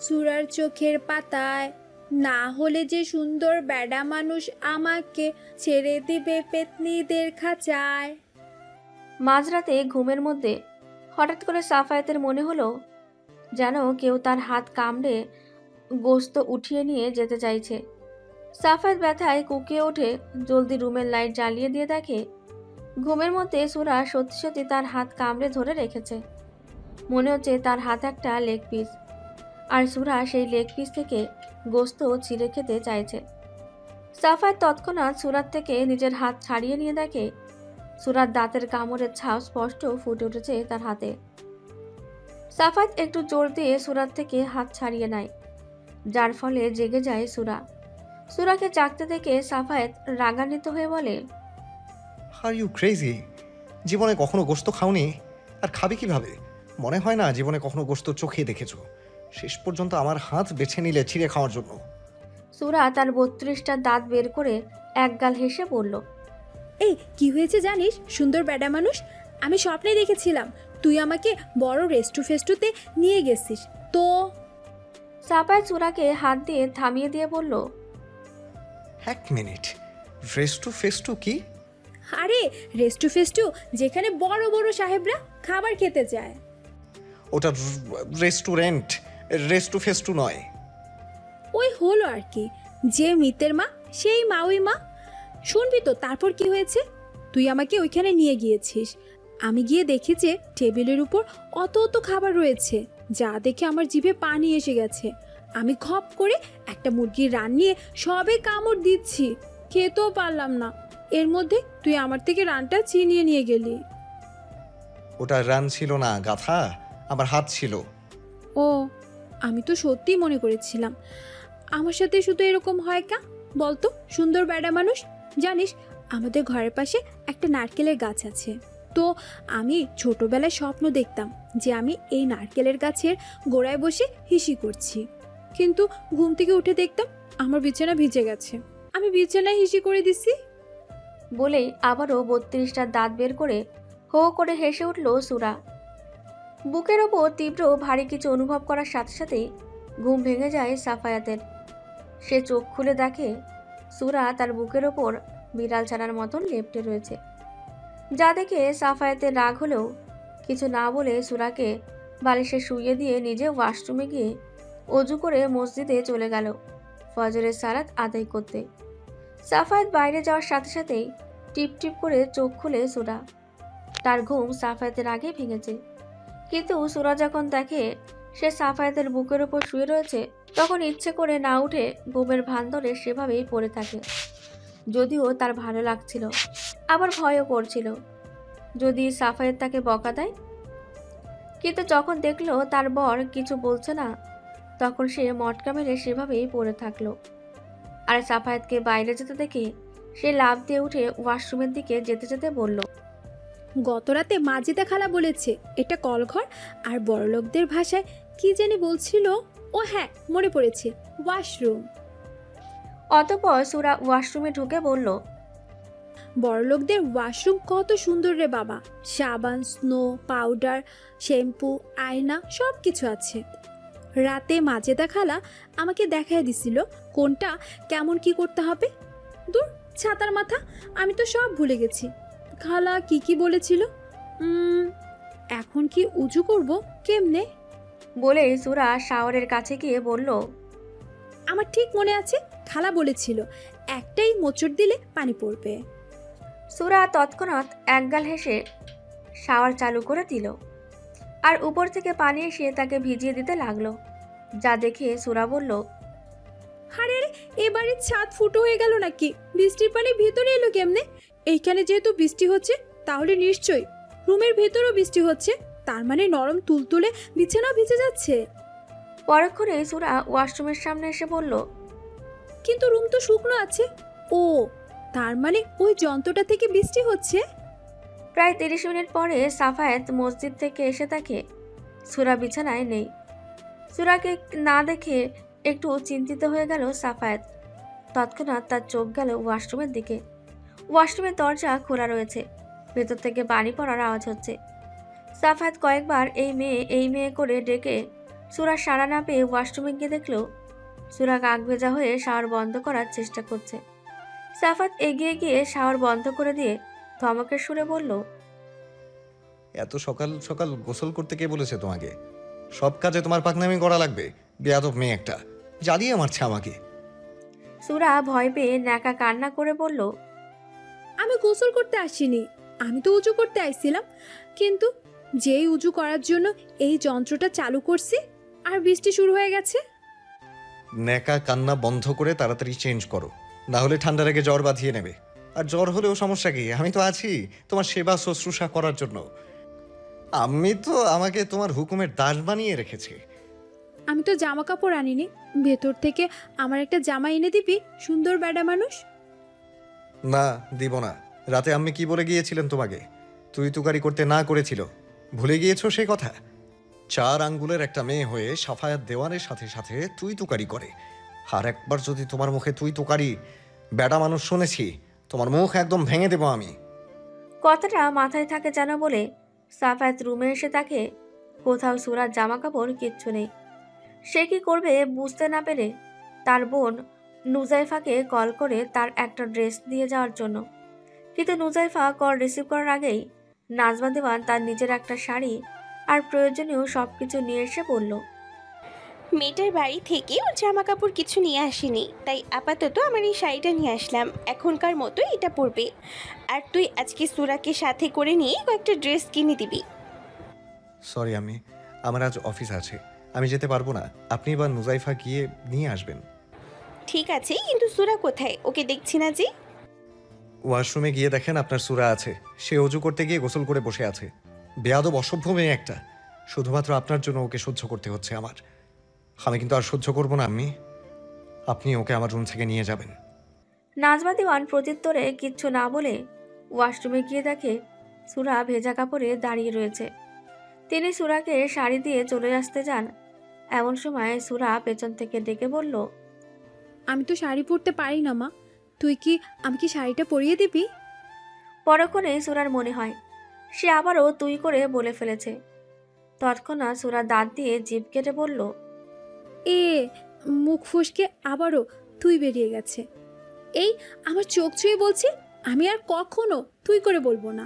সুরার চোখের পাতায়, না হলে যে সুন্দর বেডা মানুষ আমাকে ছেড়ে দিবে পেতনিদের খাঁচায়। মাঝরাতে ঘুমের মধ্যে হঠাৎ করে সাফায়াতের মনে হলো যেন কেউ তার হাত কামড়ে গোস্ত উঠিয়ে নিয়ে যেতে চাইছে। সাফায়াত ব্যথায় কুকিয়ে ওঠে, জলদি রুমের লাইট জ্বালিয়ে দিয়ে দেখে ঘুমের মধ্যে সুরা সত্যি সত্যি তার হাত কামড়ে ধরে রেখেছে। মনে হচ্ছে তার হাত একটা লেগ পিস, আর সুরা সেই লেগ পিস থেকে গোস্ত ছিঁড়ে খেতে চাইছে। সাফায়াত তৎক্ষণাৎ সুরার থেকে নিজের হাত ছাড়িয়ে নিয়ে দেখে সুরার দাঁতের কামড়ের ছাপ স্পষ্ট ফুটে উঠেছে তার হাতে। সাফায়াত একটু জোর দিয়ে সুরার থেকে হাত ছাড়িয়ে নেয়, যার ফলে জেগে যায় সুরা। সুরাকে জাগতে দেখে সাফায়াত রাগান্বিত হয়ে বলে, আর ইউ ক্রেজি? জীবনে কখনো গোস্ত খাওনি, আর খাবে কিভাবে? মনে হয় না জীবনে কখনো গোস্ত চোখে দেখেছো। শেষ পর্যন্ত আমার হাত বেছে নিলে ছিঁড়ে খাওয়ার জন্য। সুরা তার 32টা দাঁত বের করে একগাল হেসে বলল, এই কি হয়েছে জানিস সুন্দর বেডা মানুষ? আমি স্বপ্নে দেখেছিলাম তুই আমাকে বড় রেস্টু ফেস্টুতে নিয়ে গেছিস তো। সাফায়াত সুরাকে হাত দিয়ে থামিয়ে দিয়ে বলল, 1 মিনিট, রেস্টু ফেস্টু কি? আরে রেস্টু ফেস্টু যেখানে বড় বড় সাহেবরা খাবার খেতে যায়। ওটা রেস্টুরেন্ট, রেস্টু ফেস্টু নয়। ওই হলো আর কি, যে মিতের মা সেই মা ওই মা। শুনবি তো তারপর কি হয়েছে? তুই আমাকে ওইখানে নিয়ে গিয়েছিস। আমি গিয়ে দেখি যে টেবিলের উপর অত অত খাবার রয়েছে, যা দেখে আমার জিভে পানি এসে গেছে। আমি খপ করে একটা মুরগির রান নিয়ে সবে কামড় দিচ্ছি, খেতেও পারলাম না। এর মধ্যে তুই আমার থেকে রানটা ছিনিয়ে নিয়ে গেলি। ওটা রান ছিল না গাধা, আমার হাত ছিল। ও, আমি তো সত্যিই মনে করেছিলাম। আমার সাথে শুধু এরকম হয় কা বলতো সুন্দর বেড়া মানুষ? জানিস, আমাদের ঘরের পাশে একটা নারকেলের গাছ আছে। তো আমি ছোটবেলায় স্বপ্ন দেখতাম যে আমি এই নারকেলের গাছের গোড়ায় বসে হিসি করছি, কিন্তু ঘুম থেকে উঠে দেখতাম আমার বিছানা ভিজে গেছে। আমি বিছানায় হিসি করে দিছি। বলেই আবারও 32টা দাঁত বের করে হো করে হেসে উঠল সুরা। বুকের ওপর তীব্র ভারী কিছু অনুভব করার সাথে সাথেই ঘুম ভেঙে যায় সাফায়াতের। সে চোখ খুলে দেখে সুরা তার বুকের ওপর বিড়াল ছানার মতন লেপ্টে রয়েছে। যা দেখে সাফায়াতের রাগ হলেও কিছু না বলে সুরাকে বালিশে শুইয়ে দিয়ে নিজে ওয়াশরুমে গিয়ে অজু করে মসজিদে চলে গেল ফজরের সালাত আদায় করতে। সাফায়াত বাইরে যাওয়ার সাথে সাথেই টিপ টিপ করে চোখ খুলে সুরা। তার ঘুম সাফায়াতের আগে ভেঙেছে, কিন্তু সুরা যখন দেখে সে সাফায়াতের বুকের ওপর শুয়ে রয়েছে, তখন ইচ্ছে করে না উঠে ঘুমের ভান ধরে সেভাবেই পড়ে থাকে। যদিও তার ভালো লাগছিল, আবার ভয়ও করছিল যদি সাফায়াত তাকে বকা দেয়। কিন্তু যখন দেখলো তার বর কিছু বলছে না, তখন সে মটকা মেরে সেভাবেই পড়ে থাকলো। আর সাফায়াতকে বাইরে যেতে দেখে সে লাফ দিয়ে উঠে ওয়াশরুমের দিকে যেতে যেতে বলল, গতরাতে মাজেদা খালা বলেছে এটা কলঘর, আর বড়লোকদের ভাষায় কি জানি বলছিল। ও হ্যাঁ, মনে পড়েছে, ওয়াশরুম। অতঃপর সুরা ওয়াশরুমে ঢুকে বলল, বড়লোকদের ওয়াশরুম কত সুন্দর রে বাবা, সাবান, স্নো, পাউডার, শ্যাম্পু, আয়না সব কিছু আছে। রাতে মাজেদা খালা আমাকে দেখায় দিছিল কোনটা কেমন কি করতে হবে। দূর ছাতার মাথা, আমি তো সব ভুলে গেছি। খালা কি কি বলেছিল? এখন কি উজু করব কেমনে? বলে সুরা শাওয়ারের কাছে গিয়ে বলল, আমার ঠিক মনে আছে, খালা বলেছিল একটাই মোচড় দিলে পানি পড়বে। সুরা তৎক্ষণাৎ একগাল হেসে শাওয়ার চালু করে দিল, আর উপর থেকে পানি এসে তাকে ভিজিয়ে দিতে লাগলো। যা দেখে সুরা বলল, আরে আরে, এবারে ছাদ ফুটো হয়ে গেল নাকি? বৃষ্টির পানি ভিতরে এলো কেমনে? এইখানে যেহেতু বৃষ্টি হচ্ছে, তাহলে নিশ্চয়ই রুমের ভেতরও বৃষ্টি হচ্ছে। তার মানে নরম তুলতুলে বিছানাও ভিজে যাচ্ছে। পরক্ষণে সুরা ওয়াশরুমের সামনে এসে বলল, কিন্তু রুম তো শুকনো আছে। ও, তার মানে ওই যন্ত্রটা থেকে বৃষ্টি হচ্ছে। প্রায় 30 মিনিট পরে সাফায়াত মসজিদ থেকে এসে দেখে সুরা বিছানায় নেই। সুরাকে না দেখে একটু চিন্তিত হয়ে গেল সাফায়াত। তৎক্ষণাৎ তার চোখ গেল ওয়াশরুমের দিকে। ওয়াশরুমের দরজা খোলা রয়েছে, ভেতর থেকে পানি পড়ার আওয়াজ হচ্ছে। সাফায়াত কয়েকবার এই মেয়ে করে ডেকে সুরা সাড়া না পেয়ে ওয়াশরুমে গিয়ে দেখল সুরা কাক ভেজা হয়ে শাওয়ার বন্ধ করার চেষ্টা করছে। সাফায়াত এগিয়ে গিয়ে শাওয়ার বন্ধ করে দিয়ে ধমকের সুরে বলল, এত সকাল সকাল গোসল করতে কে বলেছে তোমাকে? সব কাজে তোমার পাকনামি করা লাগবে? বেয়াদব মেয়ে একটা, জ্বালিয়ে মারছে আমাকে। সুরা ভয় পেয়ে ন্যাকা কান্না করে বলল, আমি গোসল করতে আসিনি, আমি তো উজু করতে আইছিলাম। কিন্তু যেই উজু করার জন্য এই যন্ত্রটা চালু করছি, আর বৃষ্টি শুরু হয়ে গেছে। ন্যাকা কান্না বন্ধ করে তাড়াতাড়ি চেঞ্জ করো, না হলে ঠান্ডার আগে জ্বর বাঁধিয়ে নেবে। আর জ্বর হলেও সমস্যা কি, আমি তো আছি তোমার সেবা শুশ্রূষা করার জন্য। আমি তো আমাকে তোমার হুকুমের দাস বানিয়ে রেখেছি। আমি তো জামা কাপড় আনিনি, ভেতর থেকে আমার একটা জামা এনে দিবি, সুন্দর বেডা মানুষ। না, দিব না। রাতে আম্মি কি বলে গিয়েছিলেন তোমাকে? তুই তুকারি করতে না করেছিল, ভুলে গিয়েছো সেই কথা? 4 আঙ্গুলের একটা মেয়ে হয়ে সাফায়াত দেওয়ানের সাথে সাথে তুই তুকারি করে। আর একবার যদি তোমার মুখে তুই তুকারি বেটা মানুষ শুনেছি, তোমার মুখ একদম ভেঙে দেবো আমি। কথাটা মাথায় থাকে যেন বলে সাফায়াত রুমে এসে তাকে কোথাও সুরার জামা কাপড় কিচ্ছু নেই। সে কি করবে বুঝতে না পেরে তার বোন নুজাইফাকে কল করে তার একটা ড্রেস দিয়ে যাওয়ার জন্য, কিন্তু নুজাইফা কল রিসিভ করার আগেই নাজমা দেওয়ান তার নিজের একটা শাড়ি আর প্রয়োজনীয় সব কিছু নিয়ে এসে বলল, মেয়েটার বাড়ি থেকে ওর জামা কাপড় কিছু নিয়ে আসেনি, তাই আপাতত আমার এই শাড়িটা নিয়ে আসলাম, এখনকার মতো এটা পরবে। আর তুই আজকে সুরাকে সাথে করে নিয়ে কয়েকটা ড্রেস কিনে দিবি। সরি আমার আজ অফিস আছে, আমি যেতে পারবো না। আপনি বা নুজাইফা গিয়ে নিয়ে আসবেন। ঠিক আছে, কিন্তু সুরা কোথায়? ওকে দেখছি না যে। ওয়াশরুমে গিয়ে দেখেন আপনার সুরা আছে, সে অজু করতে গিয়ে গোসল করে বসে আছে। বেয়াদব অসভ্য মেয়ে একটা, শুধুমাত্র আপনার জন্য ওকে সহ্য করতে হচ্ছে আমার। আমি কিন্তু আর সহ্য করবো না আপনি ওকে আমার রুম থেকে নিয়ে যাবেন। নাজমা দেওয়ান প্রত্যুত্তরে কিচ্ছু না বলে ওয়াশরুমে গিয়ে দেখে সুরা ভেজা কাপড়ে দাঁড়িয়ে রয়েছে। তিনি সুরাকে শাড়ি দিয়ে চলে আসতে যান, এমন সময় সুরা পেছন থেকে ডেকে বলল, আমি তো শাড়ি পরতে পারি না মা, আমি কি শাড়িটা পরিয়ে দিবি? পরক্ষণে সুরার মনে হয় সে আবারও তুই করে বলে ফেলেছে। তৎক্ষণাৎ সুরা দাঁত দিয়ে জিভ কেটে বলল, এ মুখ ফসকে আবারও তুই বেরিয়ে গেছে। এই আমার চোখ ছুঁয়ে বলছি, আমি আর কখনো তুই করে বলবো না।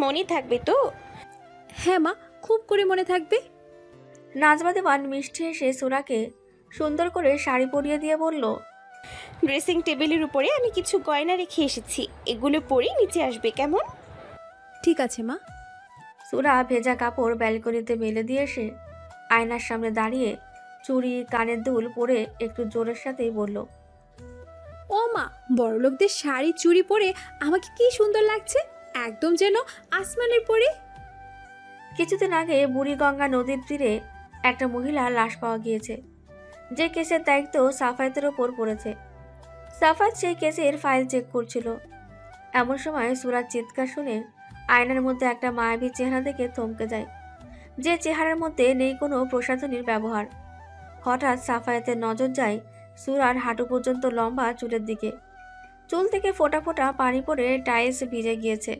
মনে থাকবে তো? হ্যাঁ মা, খুব করে মনে থাকবে। নাজমা দেওয়ান মিষ্টি এসে সুরাকে সুন্দর করে শাড়ি পরিয়ে দিয়ে বলল, ড্রেসিং টেবিলের উপরে আমি কিছু গয়না রেখে এসেছি, এগুলো পরে নিচে আসবে, কেমন? ঠিক আছে মা। সুরা ভেজা কাপড় ব্যালকনিতে মেলে দিয়ে এসে আয়নার সামনে দাঁড়িয়ে চুড়ি কানের দুল পরে একটু জোরের সাথেই বলল, ও মা, বড়লোকদের শাড়ি চুড়ি পরে আমাকে কি সুন্দর লাগছে, একদম যেন আসমানের পরে। কিছুদিন আগে বুড়িগঙ্গা নদীর তীরে একটা মহিলা লাশ পাওয়া গিয়েছে, যে কেসের দায়িত্ব সাফায়েতের ওপর পড়েছে। সাফায়েত সেই কেসের ফাইল চেক করছিল। এমন সময় সুরার চিৎকার শুনে আয়নার মধ্যে একটা মায়াবী চেহারা দেখে থমকে যায়, যে চেহারার মধ্যে নেই কোনো প্রসাধনীর ব্যবহার। হঠাৎ সাফায়েতের নজর যায় সুরার হাঁটু পর্যন্ত লম্বা চুলের দিকে। চুল থেকে ফোঁটা ফোঁটা পানি পড়ে টাইলস ভিজে গিয়েছে।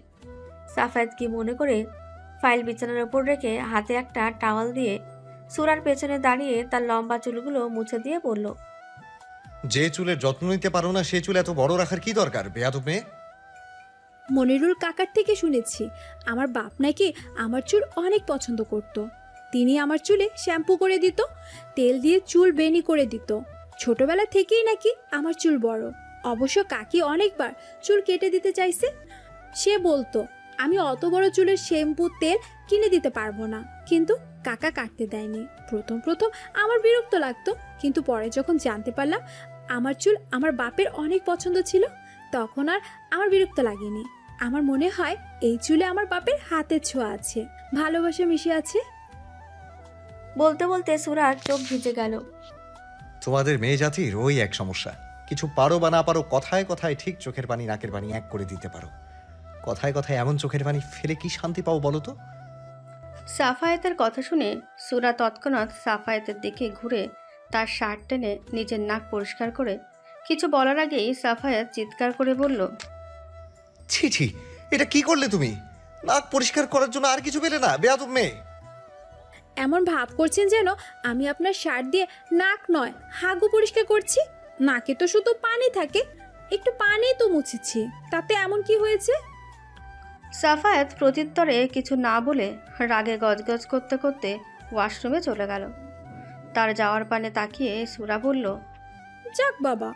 সাফায়েত কি মনে করে ফাইল বিছানার উপর রেখে হাতে একটা টাওয়াল দিয়ে সুরার পেছনে দাঁড়িয়ে তার লম্বা চুলগুলো মুছে দিয়ে বলল, যে চুলের যত্ন নিতে পারো না সে চুল এত বড় রাখার কি দরকার বেয়াদব মেয়ে? মনিরুল কাকার থেকে শুনেছি আমার বাপ নাকি আমার চুল অনেক পছন্দ করত। তিনি আমার চুলে শ্যাম্পু করে দিত, তেল দিয়ে চুল বেনি করে দিত। ছোটবেলা থেকেই নাকি আমার চুল বড়। অবশ্য কাকি অনেকবার চুল কেটে দিতে চাইছে। সে বলতো আমি অত বড় চুলের শ্যাম্পু তেল কিনে দিতে পারবো না, কিন্তু কাকা কাটতে দেয়নি। প্রথম আমার বিরক্ত লাগতো, কিন্তু পরে যখন জানতে পারলাম আমার চুল আমার বাপের অনেক পছন্দ ছিল, তখন আর আমার বিরক্ত লাগেনি। আমার মনে হয় এই চুলে আমার বাপের হাতের ছোঁয়া আছে, ভালোবাসা মিশে আছে। বলতে বলতে সুরার চোখ ভিজে গেল। তোমাদের মেয়ে জাতির ওই এক সমস্যা, কিছু পারো বা না পারো কথায় কথায় ঠিক চোখের পানি নাকের পানি এক করে দিতে পারো। কথায় কথায় এমন চোখের পানি ফেলে কি শান্তি পাও বলো তো? সাফায়েতের কথা শুনে সুরা তৎক্ষণাৎ সাফায়েতের দিকে ঘুরে তার শার্ট টেনে নিজের নাক পরিষ্কার করে কিছু বলার আগেই সাফায়েত চিৎকার করে বলল, ছি ছি, এটা কি করলে তুমি? নাক পরিষ্কার করার জন্য আর কিছু পেলে না বেয়াদব মেয়ে? এমন ভাব করছেন যেন আমি আপনার শার্ট দিয়ে নাক নয় হাগু পরিষ্কার করছি। নাকে তো শুধু পানি থাকে, একটু পানি তো মুছেছি, তাতে এমন কি হয়েছে? সাফায়েত প্রত্যুত্তরে কিছু না বলে রাগে গজগজ করতে করতে ওয়াশরুমে চলে গেল। তার যাওয়ার পানে তাকিয়ে সুরা বলল, যাক বাবা,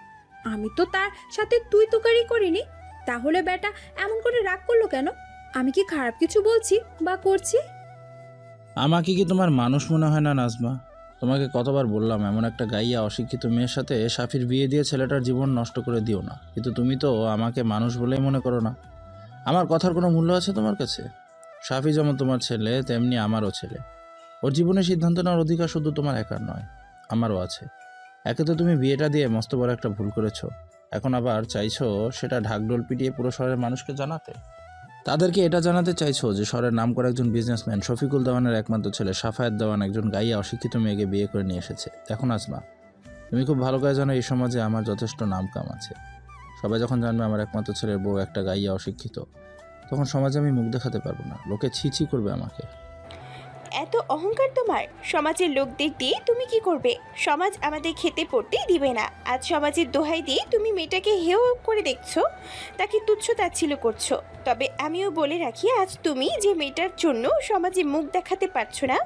আমি তো তার সাথে তুই তুকারি করিনি, তাহলে বেটা এমন করে রাগ করলো কেন? আমি কি খারাপ কিছু বলছি বা করছি? আমাকে কি তোমার মানুষ মনে হয় না নাজমা? তোমাকে কতবার বললাম এমন একটা গাইয়া অশিক্ষিত মেয়ের সাথে সাফির বিয়ে দিয়ে ছেলেটার জীবন নষ্ট করে দিও না, কিন্তু তুমি তো আমাকে মানুষ বলেই মনে করো না। আমার কথার কোনো মূল্য আছে তোমার কাছে? সাফি যেমন তোমার ছেলে তেমনি আমারও ছেলে। ওর জীবনের সিদ্ধান্ত নেওয়ার অধিকার শুধু তোমার একার নয়, আমারও আছে। একে তো তুমি বিয়েটা দিয়ে মস্ত বড় একটা ভুল করেছো, এখন আবার চাইছো সেটা ঢাকঢোল পিটিয়ে পুরো শহরের মানুষকে জানাতে। তাদেরকে এটা জানাতে চাইছো যে শহরের নাম করা একজন বিজনেসম্যান শফিকুল দেওয়ানের একমাত্র ছেলে সাফায়েত দেওয়ান একজন গাইয়া অশিক্ষিত মেয়েকে বিয়ে করে নিয়ে এসেছে। দেখো নাজমা, তুমি খুব ভালো করে জানো এই সমাজে আমার যথেষ্ট নাম কাম আছে। সবাই যখন জানবে আমার একমাত্র ছেলের বউ একটা গাইয়া অশিক্ষিত, তখন সমাজে আমি মুখ দেখাতে পারবো না, লোকে ছি ছি করবে আমাকে। এত অহংকার তোমার? সমাজের লোকদের দিয়ে তুমি কি করবে? সমাজ আমাদের খেতে পড়তেই দিবে না। আজ সমাজের দোহাই দিয়ে তুমি মেয়েটাকে হেয় করে দেখছো, তাকে তুচ্ছ তাচ্ছিল্য করছো। তবে আমিও বলে রাখি, আজ তুমি যে মেয়েটার জন্য সমাজে মুখ দেখাতে পারছো না,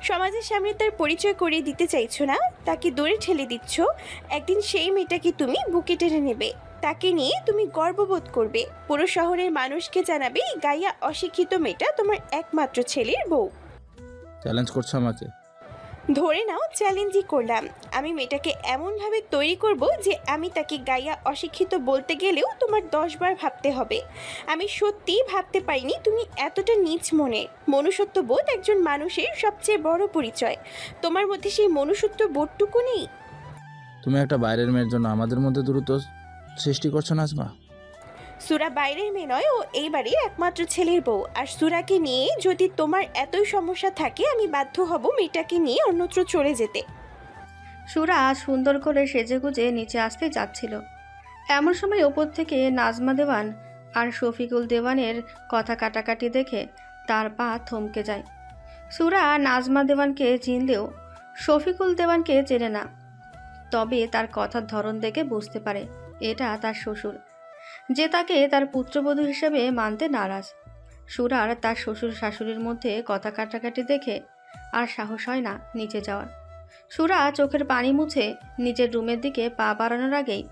সমাজের সামনে তার পরিচয় করিয়ে দিতে চাইছো না, তাকে দৌড়ে ঠেলে দিচ্ছ, একদিন সেই মেয়েটাকে তুমি বুকে টেনে নেবে, তাকে নিয়ে তুমি গর্ববোধ করবে, পুরো শহরের মানুষকে জানাবে এই গাইয়া অশিক্ষিত মেয়েটা তোমার একমাত্র ছেলের বউ। চ্যালেঞ্জ করছো আমাকে? ধরে নাও চ্যালেঞ্জই করলাম। আমি মেয়েটাকে এমনভাবে তৈরি করব যে আমি তাকে গাইয়া অশিক্ষিত বলতে গেলেও তোমার 10 বার ভাবতে হবে। আমি সত্যিই ভাবতে পারিনি তুমি এতটা নীচ মনে। মনুষ্যত্ব বোধ একজন মানুষের সবচেয়ে বড় পরিচয়। তোমার মধ্যে সেই মনুষ্যত্ব বোধটুকু নেই। তুমি একটা বাইরের মেয়ের জন্য আমাদের মধ্যে দূরত্ব সৃষ্টি করছো নাজমা। সুরা বাইরের মেয়ে নয়, ও এই বাড়ির একমাত্র ছেলের বউ। আর সুরাকে নিয়ে যদি তোমার এতই সমস্যা থাকে, আমি বাধ্য হব মেয়েটাকে নিয়ে অন্যত্র চলে যেতে। সুরা সুন্দর করে সেজেগুজে নিচে আসতে যাচ্ছিল, এমন সময় ওপর থেকে নাজমা দেওয়ান আর শফিকুল দেওয়ানের কথা কাটাকাটি দেখে তার পা থমকে যায়। সুরা নাজমা দেওয়ানকে চিনলেও শফিকুল দেওয়ানকে চেনে না, তবে তার কথার ধরন দেখে বুঝতে পারে এটা তার শ্বশুর, যে তাকে তার পুত্রবধূ হিসেবে মানতে নারাজ। সুরার তার শ্বশুর শাশুড়ির মধ্যে কথা কাটাকাটি দেখে আর সাহস হয় না নিচে যাওয়ার। সুরা চোখের পানি মুছে নিজের রুমের দিকে পা বাড়ানোর আগেই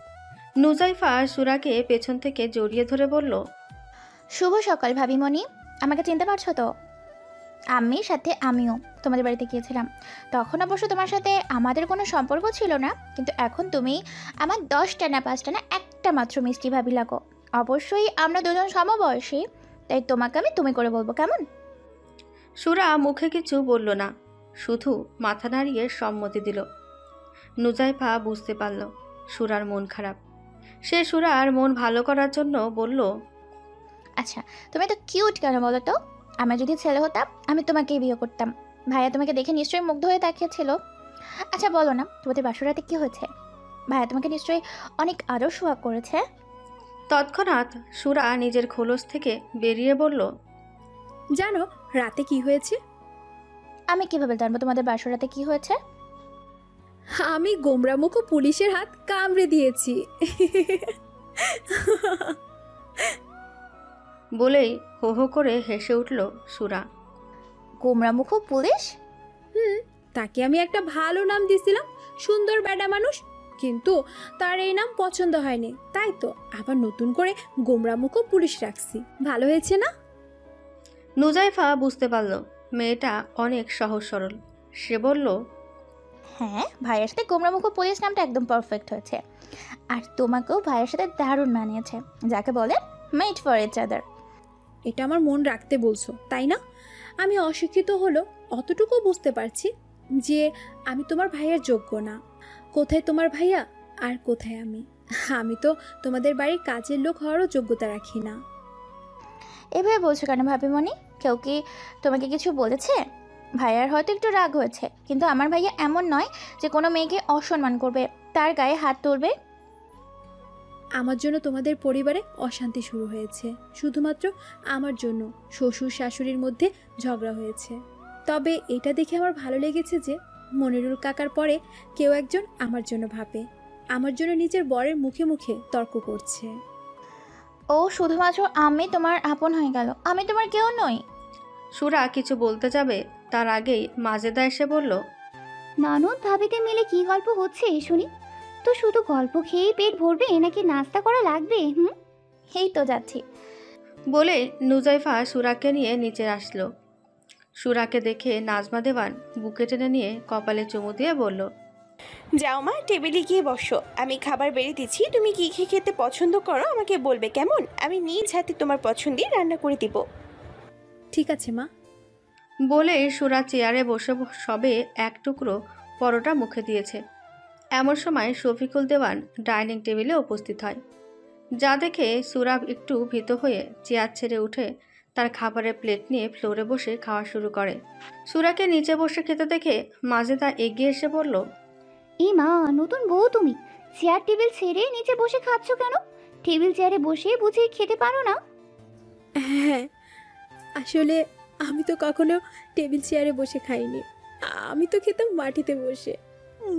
নুজাইফা সুরাকে পেছন থেকে জড়িয়ে ধরে বলল, শুভ সকাল ভাবিমণি, আমাকে চিনতে পারছো তো? আম্মির সাথে আমিও তোমাদের বাড়িতে গিয়েছিলাম। তখন অবশ্য তোমার সাথে আমাদের কোনো সম্পর্ক ছিল না, কিন্তু এখন তুমি আমার 10টা না 5টা না একটা মাত্র মিষ্টি ভাবি লাগো। অবশ্যই আমরা দুজন সমবয়সী, তাই তোমাকে আমি তুমি করে বলবো, কেমন? সুরা মুখে কিছু বলল না, শুধু মাথা নাড়িয়ে সম্মতি দিল। নুজাইফা বুঝতে পারল সুরার মন খারাপ। সে সুরার মন ভালো করার জন্য বলল, আচ্ছা, তুমি তো কিউট কেন বলো তো? আমার যদি ছেলে হতাম আমি তোমাকেই বিয়ে করতাম। ভাইয়া তোমাকে দেখে নিশ্চয়ই মুগ্ধ হয়ে তাকিয়েছিল। আচ্ছা বলো না, তোমাদের বাসরাতে কি হয়েছে? ভাইয়া তোমাকে নিশ্চয়ই অনেক আরও সোহাগ করেছে। তৎক্ষণাৎ সুরা নিজের খোলস থেকে বেরিয়ে বলল, জানো রাতে কি হয়েছে? আমি কিভাবে জানবো তোমাদের বাসরাতে কি হয়েছে? আমি গোমরামুখ পুলিশের হাত কামড়ে দিয়েছি। বলেই হো হো করে হেসে উঠল সুরা। গোমরামুখ পুলিশ? তাকে আমি একটা ভালো নাম দিয়েছিলাম, সুন্দর বেডা মানুষ, কিন্তু তার এই নাম পছন্দ হয়নি, তাই তো আবার নতুন করে গোমরামুখ পুলিশ রাখছি। ভালো হয়েছে না? নুজাইফা বুঝতে পারল মেয়েটা অনেক সহজ সরল। সে বলল, হ্যাঁ, ভাইয়ের সাথে গোমরামুখ পুলিশ নামটা একদম পারফেক্ট হয়েছে। আর তোমাকেও ভাইয়ের সাথে দারুণ মানিয়েছে, যাকে বলে মেড ফর ইচ আদার। এটা আমার মন রাখতে বলছো তাই না? আমি অশিক্ষিত হলো অতটুকু বুঝতে পারছি যে আমি তোমার ভাইয়ের যোগ্য না। কোথায় তোমার ভাইয়া আর কোথায় আমি? আমি তো তোমাদের বাড়ির কাজের লোক হওয়ারও যোগ্যতা রাখি না। এভাবে বলছো কেন ভাবিমণি? কেউ কি তোমাকে কিছু বলেছে? ভাইয়ার হয়তো একটু রাগ হয়েছে, কিন্তু আমার ভাইয়া এমন নয় যে কোনো মেয়েকে অসম্মান করবে, তার গায়ে হাত তুলবে। আমার জন্য তোমাদের পরিবারে অশান্তি শুরু হয়েছে, শুধুমাত্র আমার জন্য শ্বশুর শাশুড়ির মধ্যে ঝগড়া হয়েছে। তবে এটা দেখে আমার ভালো লেগেছে যে মনিরুল কাকার পরে কেউ একজন আমার জন্য ভাবে, আমার জন্য নিজের বরের মুখে মুখে তর্ক করছে। ও শুধুমাত্র আমি তোমার আপন হয়ে গেল, আমি তোমার কেউ নই। সুরা কিছু বলতে যাবে তার আগেই মাজেদা এসে বলল, ননদ ভাবিতে মিলে কি গল্প হচ্ছে শুনি তো? শুধু গল্প খেয়েই পেট ভরবে নাকি নাস্তা করা লাগবে? এই তো যাচ্ছি। বলে নুজাইফা সুরাকে নিয়ে নিচে আসলো। সুরাকে দেখে নাজমা দেওয়ান বুকে টেনে নিয়ে কপালে চুমু দিয়ে বলল, যাও মা, টেবিলে গিয়ে বসো। আমি খাবার বেড়ে দিচ্ছি, তুমি কি খেতে পছন্দ করো আমাকে বলবে, কেমন? আমি নিজ হাতে তোমার পছন্দের রান্না করে দিব। ঠিক আছে মা। বলে সুরা চেয়ারে বসে সবে এক টুকরো পরোটা মুখে দিয়েছে। এমন সময় শফিকুল দেওয়ান ডাইনিং টেবিলে উপস্থিত হয়, যা দেখে সুরা একটু ভীত হয়ে চেয়ার ছেড়ে উঠে তার খাবারের প্লেট নিয়ে ফ্লোরে বসে খাওয়া শুরু করে। সুরাকে নিচে বসে খেতে দেখে মাজেদা এগিয়ে এসে বলল, এই মা, নতুন বউ তুমি, চেয়ার টেবিল ছেড়ে নিচে বসে খাচ্ছ কেন? টেবিল চেয়ারে বসে বুঝে খেতে পারো না? হ্যাঁ, আসলে আমি তো কখনো টেবিল চেয়ারে বসে খাইনি। আমি তো খেতাম মাটিতে বসে।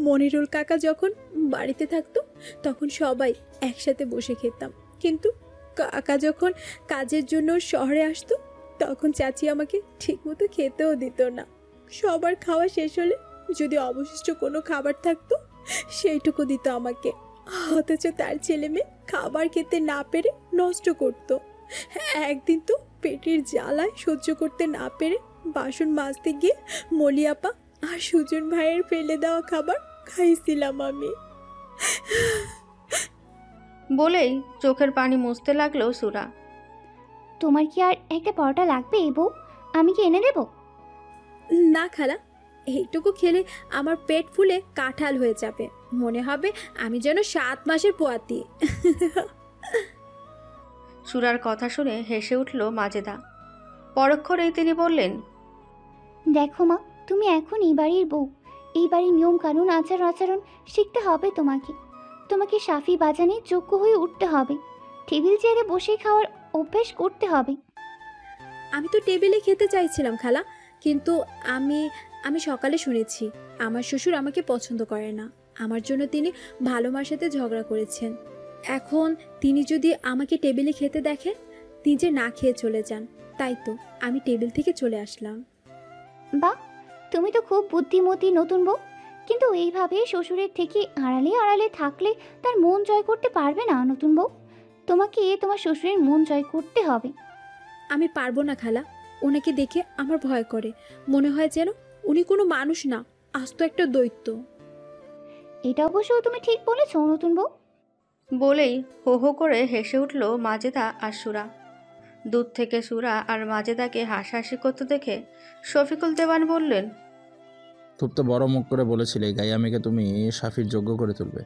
মনিরুল কাকা যখন বাড়িতে থাকতো তখন সবাই একসাথে বসে খেতাম, কিন্তু কাকা যখন কাজের জন্য শহরে আসতো তখন চাচি আমাকে ঠিকমতো খেতেও দিত না। সবার খাওয়া শেষ হলে যদি অবশিষ্ট কোনো খাবার থাকতো সেইটুকু দিত আমাকে, অথচ তার ছেলে মেয়ে খাবার খেতে না পেরে নষ্ট করত। একদিন তো পেটের জ্বালায় সহ্য করতে না পেরে বাসন মাজতে গিয়ে মলিয়াপা আর সুজন ভাইয়ের ফেলে দেওয়া খাবার খাইছিলাম আমি। বলেই চোখের পানি মুছতে লাগলো সুরা। তোমার কি আর একটা পরোটা লাগবে বউ? আমি কি এনে দেবো? না খালা, এইটুকু খেলে আমার পেট ফুলে কাঁঠাল হয়ে যাবে, মনে হবে আমি যেন 7 মাসের পোয়াতি। সুরার কথা শুনে হেসে উঠল মাজেদা। পরক্ষণেই তিনি বললেন, দেখো মা, তুমি এখন এই বাড়ির বউ। এই বাড়ির নিয়ম কানুন আচার আচরণ শিখতে হবে তোমাকে। তোমাকে সাফি বাজানে যোগ্য হয়ে উঠতে হবে। টেবিল চেয়ারে বসে খাওয়ার অভ্যেস করতে হবে। আমি তো টেবিলে খেতে চাইছিলাম খালা, কিন্তু আমি আমি সকালে শুনেছি আমার শ্বশুর আমাকে পছন্দ করে না। আমার জন্য তিনি ভালো মার সাথে ঝগড়া করেছেন। এখন তিনি যদি আমাকে টেবিলে খেতে দেখেন নিজে না খেয়ে চলে যান, তাই তো আমি টেবিল থেকে চলে আসলাম। বাহ, তুমি তো খুব বুদ্ধিমতী নতুন বউ। কিন্তু এইভাবে শ্বশুরের থেকে আড়ালে আড়ালে থাকলে তার মন জয় করতে পারবে না নতুন বউ। তোমাকে তোমার শ্বশুরের মন জয় করতে হবে। আমি পারবো না খালা, ওনাকে দেখে আমার ভয় করে। মনে হয় যেন উনি কোনো মানুষ না, আস্ত একটা দৈত্য। এটা অবশ্য তুমি ঠিক বলেছো নতুন বউ। বলেই হো হো করে হেসে উঠল মাজেদা আর সুরা। দূর থেকে সুরা আর মাজেদাকে হাসাহাসি করতে দেখে শফিকুল দেওয়ান বললেন, খুব তো বড় মুখ করে বলেছিলে গাইয়ামিকে তুমি সাফির যোগ্য করে তুলবে,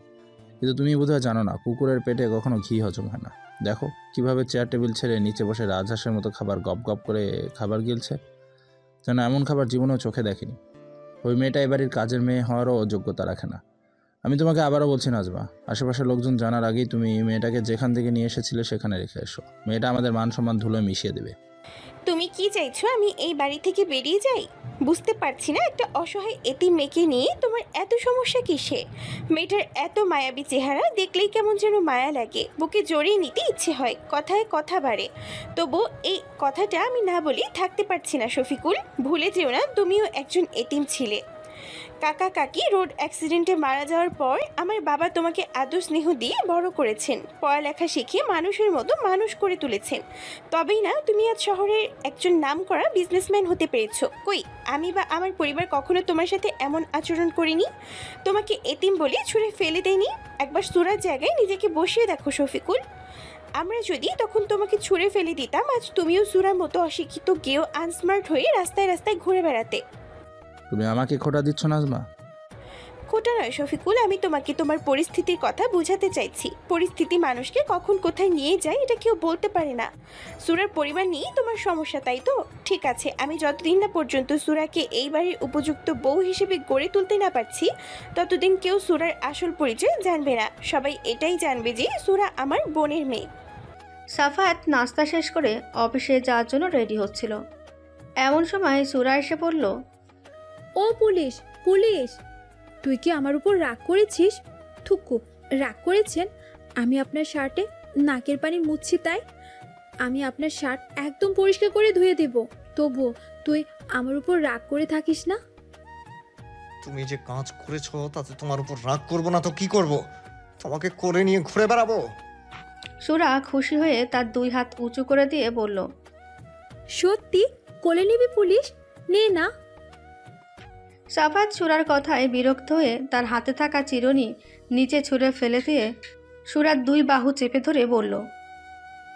কিন্তু তুমি বোধহয় জানো না কুকুরের পেটে কখনো ঘি হজম হয় না। দেখো কিভাবে চেয়ার টেবিল ছেড়ে নিচে বসে রাজহাঁসের মতো খাবার গপ গপ করে খাবার গিলছে, যেন এমন খাবার জীবনেও চোখে দেখেনি। ওই মেয়েটা এবাড়ির কাজের মেয়ে হওয়ারও যোগ্যতা রাখে না। আমি তোমাকে আবারও বলছি নাজমা, আশেপাশের লোকজন জানার আগেই তুমি মেয়েটাকে যেখান থেকে নিয়ে এসেছিলে সেখানে রেখে এসো। মেয়েটা আমাদের মান সম্মান ধুলোয় মিশিয়ে দেবে। তুমি কি চাইছো আমি এই বাড়ি থেকে বেরিয়ে যাই? বুঝতে পারছি না একটা অসহায় এতিম মেয়েকে নিয়ে তোমার এত সমস্যা কিসে? মেয়েটার এত মায়াবী চেহারা দেখলেই কেমন যেন মায়া লাগে, বুকে জড়িয়ে নিতে ইচ্ছে হয়, কথায় কথা বাড়ে। তবু এই কথাটা আমি না বলে থাকতে পারছি না শফিকুল। ভুলে যেও না তুমিও একজন এতিম ছিলে। কাকা কাকি রোড অ্যাক্সিডেন্টে মারা যাওয়ার পর আমার বাবা তোমাকে আদর স্নেহ দিয়ে বড় করেছেন, পড়ালেখা শিখিয়ে মানুষের মতো মানুষ করে তুলেছেন। তবেই না তুমি আজ শহরের একজন নামকরা বিজনেসম্যান হতে পেরেছো। কই আমি বা আমার পরিবার কখনো তোমার সাথে এমন আচরণ করিনি, তোমাকে এতিম বলে ছুঁড়ে ফেলে দেয়নি। একবার সুরার জায়গায় নিজেকে বসিয়ে দেখো শফিকুল। আমরা যদি তখন তোমাকে ছুঁড়ে ফেলে দিতাম, আজ তুমিও সুরার মতো অশিক্ষিত গেও আনস্মার্ট হয়ে রাস্তায় রাস্তায় ঘুরে বেড়াতে। তুমি আমাকে খোটা দিচ্ছ নাজমা? খোটা নয় শফিকুল, আমি তোমাকে তোমার পরিস্থিতির কথা বোঝাতে চাইছি। পরিস্থিতি মানুষকে কখন কোথায় নিয়ে যায় এটা কেউ বলতে পারে না। সুরার পরিবার নিয়েই তোমার সমস্যা, তাই তো? ঠিক আছে, আমি যতদিন না পর্যন্ত সুরাকে এই বাড়ির উপযুক্ত বউ হিসেবে গড়ে তুলতে না পারছি ততদিন কেউ সুরার আসল পরিচয় জানবে না। সবাই এটাই জানবে যে সুরা আমার বোনের মেয়ে। সাফায়াত নাস্তা শেষ করে অফিসে যাওয়ার জন্য রেডি হচ্ছিল। এমন সময় সুরা এসে পড়ল, ও পুলিশ পুলিশ, তুই কি আমার উপর রাগ করেছিস? থুকু, রাগ করেছেন? আমি আপনার শার্টে নাকের পানি মুছছি তাই? আমি আপনার শার্ট একদম পরিষ্কার করে ধুয়ে দেব, তবুও তুই আমার উপর রাগ করে থাকিস না। তুমি যে কাজ করেছো তাতে তোমার উপর রাগ করবো না তো কি করব? তোমাকে করে নিয়ে ঘুরে বেড়াবো। সুরা খুশি হয়ে তার 2 হাত উঁচু করে দিয়ে বলল, সত্যি কোলে নিবি পুলিশ? নে না। সাফায়াত সুরার কথায় বিরক্ত হয়ে তার হাতে থাকা চিরুনি নিচে ছুঁড়ে ফেলে দিয়ে সুরার 2 বাহু চেপে ধরে বলল,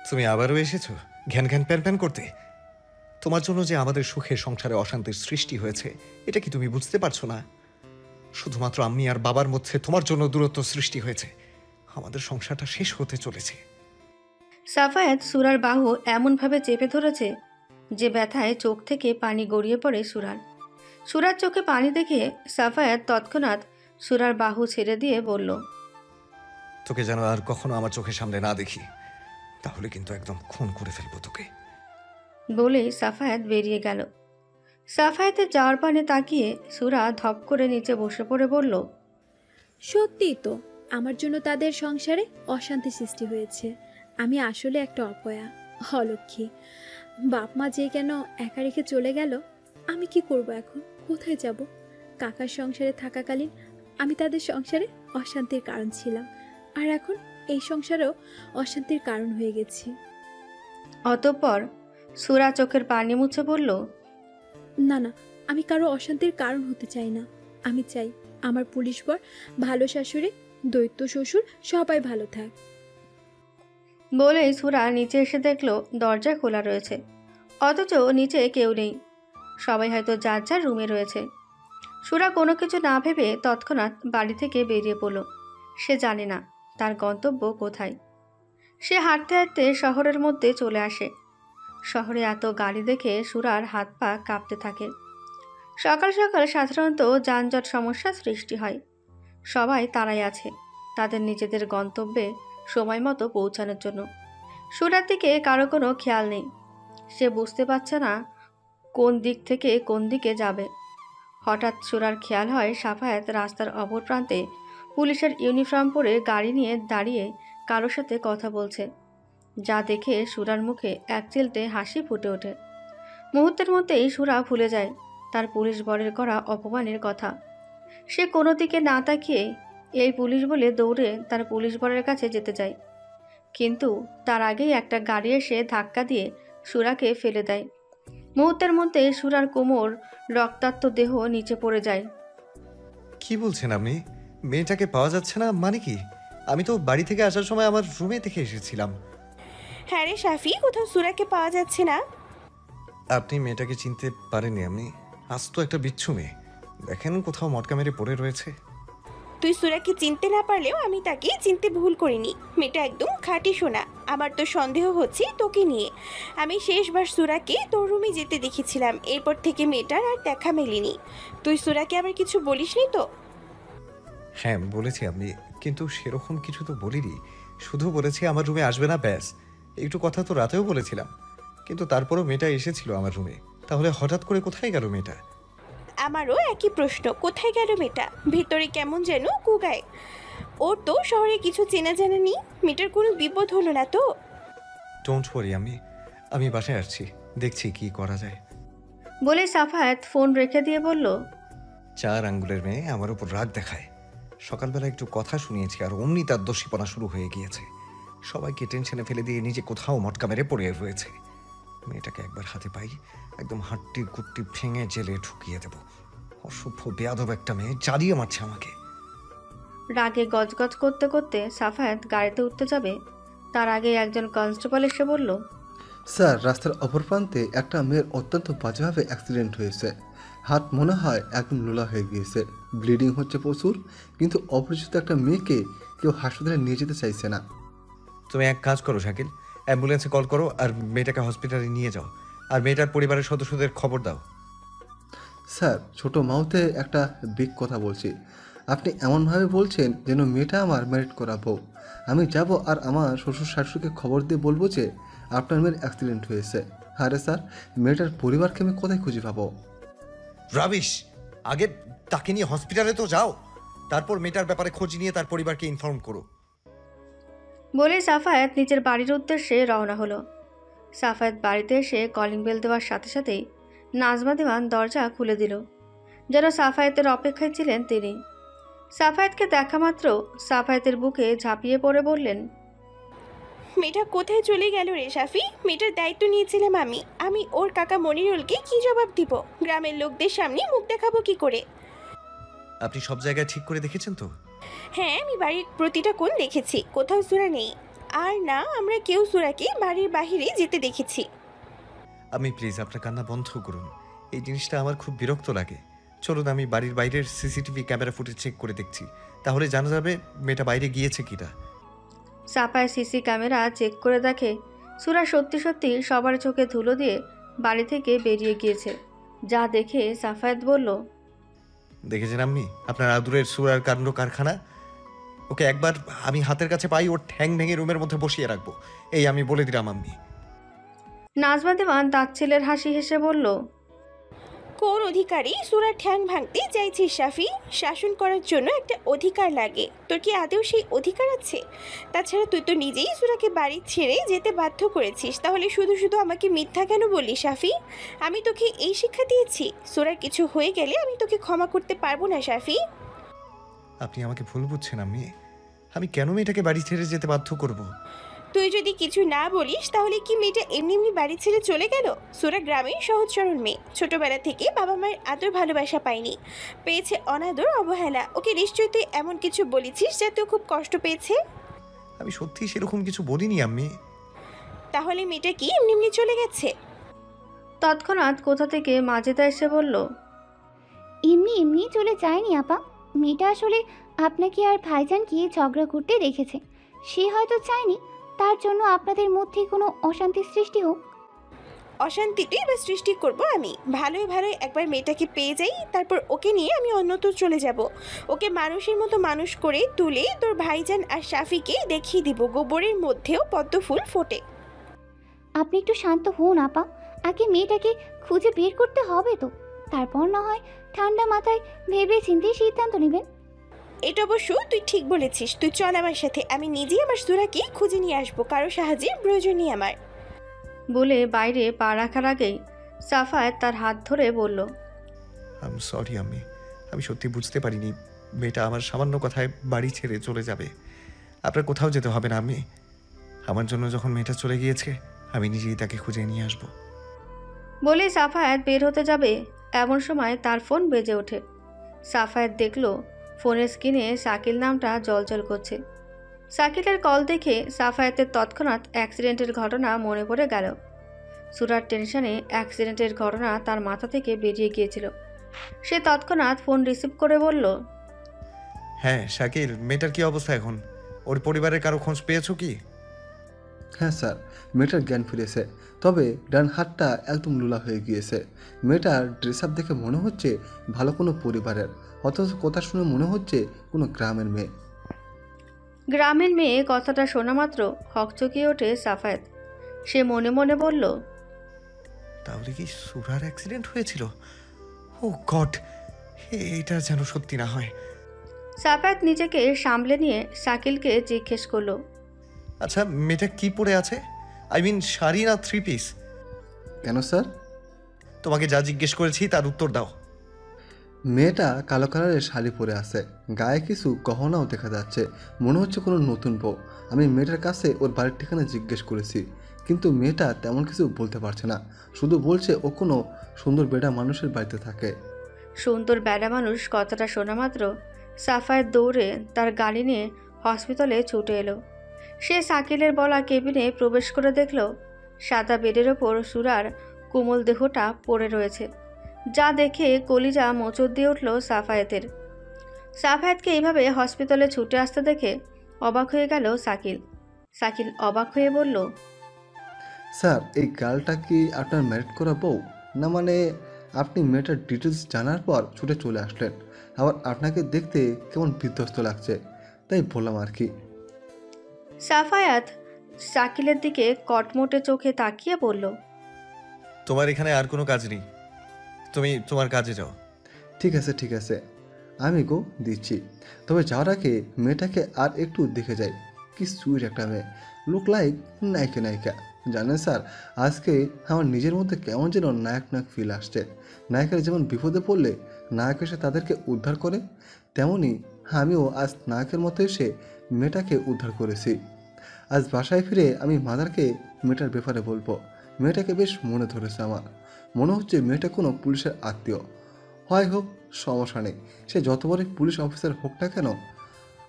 তুমি আবারও এসেছো ঘ্যান ঘ্যান প্যান প্যান করতে। তোমার জন্য যে আমাদের সুখের সংসারে অশান্তির সৃষ্টি হয়েছে এটা কি তুমি বুঝতে পারছো না? শুধুমাত্র আমি আর বাবার মধ্যে তোমার জন্য দূরত্ব সৃষ্টি হয়েছে। আমাদের সংসারটা শেষ হতে চলেছে। সাফায়াত সুরার বাহু এমনভাবে চেপে ধরেছে যে ব্যথায় চোখ থেকে পানি গড়িয়ে পড়ে সুরার। সুরার চোখে পানি দেখে সাফায়াত তৎক্ষণাৎ সুরার বাহু ছেড়ে দিয়ে বলল, তোকে যেন আর কখনো আমার চোখের সামনে না দেখি, তাহলে কিন্তু একদম খুন করে ফেলবো তোকে। বলেই সাফায়াত বেরিয়ে গেল। সাফায়াতের যাওয়ার পানে তাকিয়ে সুরা ধপ করে নিচে বসে পড়ে বলল, সত্যিই তো আমার জন্য তাদের সংসারে অশান্তি সৃষ্টি হয়েছে। আমি আসলে একটা অপয়া, অলক্ষী। বাপ মা যে কেন একা রেখে চলে গেল, আমি কি করব এখন? কোথায় যাব? কাকার সংসারে থাকাকালীন আমি তাদের সংসারে অশান্তির কারণ ছিলাম, আর এখন এই সংসারেও অশান্তির কারণ হয়ে গেছি। অতঃপর সুরা চোখের পানি মুছে বলল, না না, আমি কারো অশান্তির কারণ হতে চাই না। আমি চাই আমার পুলিশ বর, ভালো শাশুড়ি, দৈত্য শ্বশুর সবাই ভালো থাক। বলেই সুরা নিচে এসে দেখলো দরজা খোলা রয়েছে, অথচ নিচে কেউ নেই। সবাই হয়তো যার যার রুমে রয়েছে। সুরা কোনো কিছু না ভেবে তৎক্ষণাৎ বাড়ি থেকে বেরিয়ে পড়ল। সে জানে না তার গন্তব্য কোথায়। সে হাঁটতে হাঁটতে শহরের মধ্যে চলে আসে। শহরে এত গাড়ি দেখে সুরার হাত পা কাঁপতে থাকে। সকাল সকাল সাধারণত যানজট সমস্যা সৃষ্টি হয়। সবাই তারাই আছে তাদের নিজেদের গন্তব্যে সময় মতো পৌঁছানোর জন্য। সুরার দিকে কারো কোনো খেয়াল নেই। সে বুঝতে পারছে না কোন দিক থেকে কোন দিকে যাবে। হঠাৎ সুরার খেয়াল হয় সাফায়াত রাস্তার অপর প্রান্তে পুলিশের ইউনিফর্ম পরে গাড়ি নিয়ে দাঁড়িয়ে কারোর সাথে কথা বলছে, যা দেখে সুরার মুখে এক চিলতে হাসি ফুটে ওঠে। মুহূর্তের মধ্যেই সুরা ভুলে যায় তার পুলিশ বরের করা অপমানের কথা। সে কোনো দিকে না তাকিয়ে এই পুলিশ বলে দৌড়ে তার পুলিশ বরের কাছে যেতে যায়, কিন্তু তার আগেই একটা গাড়ি এসে ধাক্কা দিয়ে সুরাকে ফেলে দেয়। মুহূর্তের মধ্যে সুরার কোমর রক্তাক্ত দেহ নিচে পড়ে যায়। কি বলছেন আপনি? মেয়েটাকে পাওয়া যাচ্ছে না মানে কি? আমি তো বাড়ি থেকে আসার সময় আমার রুমে থেকে এসেছিলাম। হ্যাঁ রে শাফি, কোথাও সুরাকে পাওয়া যাচ্ছে না। আপনি মেয়েটাকে চিনতে পারেননি? আপনি আজ তো একটা বিচ্ছু মেয়ে, দেখেন কোথাও মটকা মেরে পড়ে রয়েছে। তুই সুরাকে চিনতে না পারলেও আমি তাকে চিনতে ভুল করিনি। মেয়েটা একদম খাঁটি সোনা। আমার তো সন্দেহ হচ্ছে তোকে নিয়ে। আমি শেষবার সুরাকে তোর রুমে যেতে দেখেছিলাম, এরপর থেকে মেয়েটার আর দেখা মেলেনি। তুই সুরাকে আবার কিছু বলিসনি তো? হ্যাঁ বলেছি আপনি, কিন্তু সেরকম কিছু তো বলিনি। শুধু বলেছি আমার রুমে আসবে না, ব্যাস। একটু কথা তো রাতেও বলেছিলাম, কিন্তু তারপরও মেয়েটা এসেছিল আমার রুমে। তাহলে হঠাৎ করে কোথায় গেল মেয়েটা? আমারও একই প্রশ্ন, কোথায় গেল মেয়েটা? ভেতরে কেমন যেন কুগায়। ওর তো শহরে কিছু চেনা জানা নেই। মেয়েটার কোনো বিপদ হলো না তো? ডোন্ট ওয়ারি, আমি বাসায় আসছি, দেখছি কি করা যায়। বলে সাফায়াত ফোন রেখে দিয়ে বলল, 4 আঙ্গুলের মেয়ে আমার উপর রাগ দেখায়। সকালবেলা একটু কথা শুনিয়েছি আর অমনি তার দোষীপনা শুরু হয়ে গিয়েছে। সবাইকে টেনশনে ফেলে দিয়ে নিজে কোথাও মটকা মেরে পড়ে রয়েছে। মেয়েটাকে একবার হাতে পাই, একদম হাট্টি কুট্টি ভেঙে জেলে ঢুকিয়ে দেব। অসভ্য বেয়াদব একটা মেয়ে জ্বালিয়ে মারছে আমাকে। রাগে গজগজ করতে করতে সাফায়াত গাড়িতে উঠতে যাবে, তার আগে একজন কনস্টেবল এসে বলল, স্যার, রাস্তার অপর প্রান্তে একটা মেয়ের অত্যন্ত বাজেভাবে অ্যাক্সিডেন্ট হয়েছে। হাত মনে হয় একদম লোলা হয়ে গিয়েছে, ব্লিডিং হচ্ছে প্রচুর, কিন্তু অপরিচিত একটা মেয়েকে কেউ হাসপাতালে নিয়ে যেতে চাইছে না। তুমি এক কাজ করো শাকিল, অ্যাম্বুলেন্সে কল করো আর মেয়েটাকে হসপিটালে নিয়ে যাও। আর মেয়েটার পরিবারের সদস্যদের খবর দাও। স্যার, ছোট মাউথে একটা বিগ কথা বলছি। আপনি এমনভাবে বলছেন যেন মেয়েটা আমার ম্যারিড করা বউ। আমি যাব আর আমার শ্বশুর শাশুড়িকে খবর দিয়ে বলবো যে আপনার মেয়ের অ্যাক্সিডেন্ট হয়েছে। আরে স্যার, মেয়েটার পরিবারকে আমি কোথায় খুঁজে পাবো? রাবিশ! আগে তাকে নিয়ে হসপিটালে তো যাও, তারপর মেয়েটার ব্যাপারে খোঁজ নিয়ে তার পরিবারকে ইনফর্ম করো। বলে সাফায়াত নিজের বাড়ির উদ্দেশ্যে রওনা হলো। সাফায়াত বাড়িতে এসে কলিং বেল দেওয়ার সাথে সাথেই নাজমা দেওয়ান দরজা খুলে দিল। যেন সাফায়াতের অপেক্ষায় ছিলেন তিনি। সাফায়াতকে দেখা মাত্র সাফায়াতের বুকে ঝাঁপিয়ে পড়ে বললেন, মেয়েটা কোথায় চলে গেল রে শাফি? মেয়েটার দায়িত্ব নিয়েছিলাম আমি ওর কাকা মনিরুলকে কি জবাব দিব? গ্রামের লোকদের সামনে মুখ দেখাবো কি করে? আপনি সব জায়গায় ঠিক করে দেখেছেন তো? হ্যাঁ, আমি বাড়ির প্রতিটা কোণ দেখেছি, কোথাও সুরা নেই। আর না আমরা কেউ সুরাকে বাড়ির বাহিরে যেতে দেখেছি। আমি প্লিজ আপনার কান্না বন্ধ করুন। এই জিনিসটা আমার খুব বিরক্ত লাগে। চলুন আমি বাড়ির বাইরের সিসিটিভি ক্যামেরা ফুটেজ চেক করে দেখছি, তাহলে জানা যাবে মেয়েটা বাইরে গিয়েছে কিনা। সাফায়াত সিসি ক্যামেরা চেক করে দেখে সুরা সত্যি সত্যি সবার চোখে ধুলো দিয়ে বাড়ি থেকে বেরিয়ে গিয়েছে। যা দেখে সাফায়াত বলল, দেখেছেন আপনি আপনার আদুরের সুরার কাণ্ড কারখানা? ওকে একবার আমি হাতের কাছে পাই, ওর ঠ্যাং ভেঙে রুমের মধ্যে বসিয়ে রাখবো, এই আমি বলে দিলাম। আমি নাজমা দেওয়ান তাচ্ছিলের হাসি হেসে বলল, কোন অধিকারী সুরার ঠ্যাং ভাঙতে চাইছিস শাফি? শাসন করার জন্য একটা অধিকার লাগে, তোর কি আদৌ সেই অধিকার আছে? তাছাড়া তুই তো নিজেই সুরাকে বাড়ি ছেড়ে যেতে বাধ্য করেছিস, তাহলে শুধু শুধু আমাকে মিথ্যা কেন বললি শাফি? আমি তোকে এই শিক্ষা দিয়েছি, সুরার কিছু হয়ে গেলে আমি তোকে ক্ষমা করতে পারবো না শাফি। আপনি আমাকে ভুল বুঝছেন আম্মি। আমি কেন মেয়েটাকে বাড়ি ছেড়ে যেতে বাধ্য করব? তুই যদি কিছু না বলিস তাহলে কি মেয়েটা এমনি এমনি বাড়ি ছেড়ে চলে গেল? সুরা গ্রামের সহজ সরল মেয়ে, ছোটবেলা থেকে বাবা মায়ের আদর ভালোবাসা পায়নি, পেয়েছে অনাদর অবহেলা। ওকে নিশ্চয়ই তুই এমন কিছু বলেছিস যাতে ও খুব কষ্ট পেয়েছে। আমি সত্যি সেরকম কিছু বলিনি আম্মি। তাহলে মেয়েটা কি এমনি এমনি চলে গেছে? তৎক্ষণাৎ কোথা থেকে মাজেদা এসে বলল, এমনি এমনি চলে যায়নি আপা। মেয়েটা আসলে আপনাকে আর ভাইজানকে ঝগড়া করতে দেখেছে। সে হয়তো চায়নি তার জন্য আপনাদের মধ্যে কোনো অশান্তির সৃষ্টি হোক। অশান্তিটাই বা সৃষ্টি করব আমি? ভালোই ভালোই একবার মেয়েটাকে পেয়ে যাই, তারপর ওকে নিয়ে আমি অন্যত্র চলে যাব। ওকে মানুষের মতো মানুষ করে তুলে তোর ভাইজান আর শাফিকে দেখিয়ে দিব গোবরের মধ্যেও পদ্ম ফুল ফোটে। আপনি একটু শান্ত হন আপা। আগে মেয়েটাকে খুঁজে বের করতে হবে তো, তারপর না হয় ঠান্ডা মাথায় ভেবে চিন্তে সিদ্ধান্ত নেবেন। এটা অবশ্য তুই ঠিক বলেছিস। তুই চল আমার সাথে, আমি নিজেই আমার সুরাকে খুঁজে নিয়ে আসবো, কারো সাহায্যের প্রয়োজন নেই আমার। বলে বাইরে পা রাখার আগেই সাফায়েত তার হাত ধরে বলল, আম সরি আম্মি। আমি সত্যি বুঝতে পারিনি মেয়েটা আমার সামান্য কথায় বাড়ি ছেড়ে চলে যাবে। আপনার কোথাও যেতে হবে না আম্মি। আমার জন্য যখন মেয়েটা চলে গিয়েছে আমি নিজেই তাকে খুঁজে নিয়ে আসবো। বলে সাফায়েত বের হতে যাবে, এমন সময় তার ফোন বেজে ওঠে। সাফায়েত দেখল ফোনের স্ক্রিনে শাকিল নামটা জ্বলজ্বল করছে। শাকিলের কল দেখে সাফায়েতের তৎক্ষণাৎ অ্যাক্সিডেন্টের ঘটনা মনে পড়ে গেল। সুরার টেনশনে অ্যাক্সিডেন্টের ঘটনা তার মাথা থেকে বেরিয়ে গিয়েছিল। সে তৎক্ষণাৎ ফোন রিসিভ করে বলল, হ্যাঁ শাকিল, মেয়েটার কি অবস্থা এখন? ওর পরিবারের কারো খোঁজ পেয়েছো কি? হ্যাঁ স্যার, মেয়েটার জ্ঞান ফিরেছে, তবে ডান হাতটা একদম লুলা হয়ে গিয়েছে। মেয়েটার ড্রেস আপ দেখে মনে হচ্ছে ভালো কোনো পরিবারের, অথচ কথা শুনে মনে হচ্ছে কোনো গ্রামের মেয়ে। গ্রামের মেয়ে কথাটা শোনা মাত্র হকচকিয়ে ওঠে সাফায়েত। সে মনে মনে বলল, তাহলে কি সুরার অ্যাক্সিডেন্ট হয়েছিল? ও গড, এটা যেন সত্যি না হয়। সাফায়েত নিজেকে সামলে নিয়ে শাকিলকে জিজ্ঞেস করলো, আচ্ছা মেয়েটা কি পরে আছে? আই মিন শাড়ি না থ্রি পিস? কেন স্যার? তোমাকে যা জিজ্ঞেস করেছি তার উত্তর দাও। মেয়েটা কালো কালারের শাড়ি পরে আছে, গায়ে কিছু গহনাও দেখা যাচ্ছে, মনে হচ্ছে কোনো নতুন বউ। আমি মেয়েটার কাছে ওর বাড়ির ঠিকানা জিজ্ঞেস করেছি, কিন্তু মেয়েটা তেমন কিছু বলতে পারছে না, শুধু বলছে ও কোনো সুন্দর বেড়া মানুষের বাড়িতে থাকে। সুন্দর বেড়া মানুষ কথাটা শোনা মাত্র সাফায়েত দৌড়ে তার গাড়ি নিয়ে হসপিটালে ছুটে এলো। সে শাকিলের বলা কেবিনে প্রবেশ করে দেখল সাদা বেডের ওপর সুরার কোমল দেহটা পড়ে রয়েছে, যা দেখে কলিজা মোচড় দিয়ে উঠল সাফায়েতের। সাফায়েতকে এইভাবে হসপিটালে ছুটে আসতে দেখে অবাক হয়ে গেল শাকিল। শাকিল অবাক হয়ে বলল, স্যার, এই গার্লটা কি আপনার ম্যারিড করা বউ? না মানে আপনি মেয়েটার ডিটেলস জানার পর ছুটে চলে আসলেন, আবার আপনাকে দেখতে কেমন বিধ্বস্ত লাগছে তাই বললাম আর কি। সাফায়াত শাকিলের দিকে কটমোটে চোখে তাকিয়ে বলল, তোমার এখানে আর কোনো কাজ নেই, তুমি তোমার কাজে যাও। ঠিক আছে ঠিক আছে, আমি গো দিচ্ছি। তবে যাওয়ার আগে মেয়েটাকে আর একটু দেখে যাই। কি সুইট একটা মেয়ে, লুক লাইক নায়িকা নায়িকা। জানেন স্যার, আজকে আমার নিজের মধ্যে কেমন যেন নায়ক নায়ক ফিল আসছে। নায়কেরা যেমন বিপদে পড়লে নায়ক এসে তাদেরকে উদ্ধার করে, তেমনই আমিও আজ নায়কের মতো এসে মেয়েটাকে উদ্ধার করেছি। আজ বাসায় ফিরে আমি মাদারকে মেয়েটার ব্যাপারে বলবো। মেয়েটাকে বেশ মনে ধরেছে আমার, মনে হচ্ছে মেয়েটা কোনো পুলিশের আত্মীয়। হয় হোক, সমস্যা নেই, সে যত বড় পুলিশ অফিসার হোক না কেন,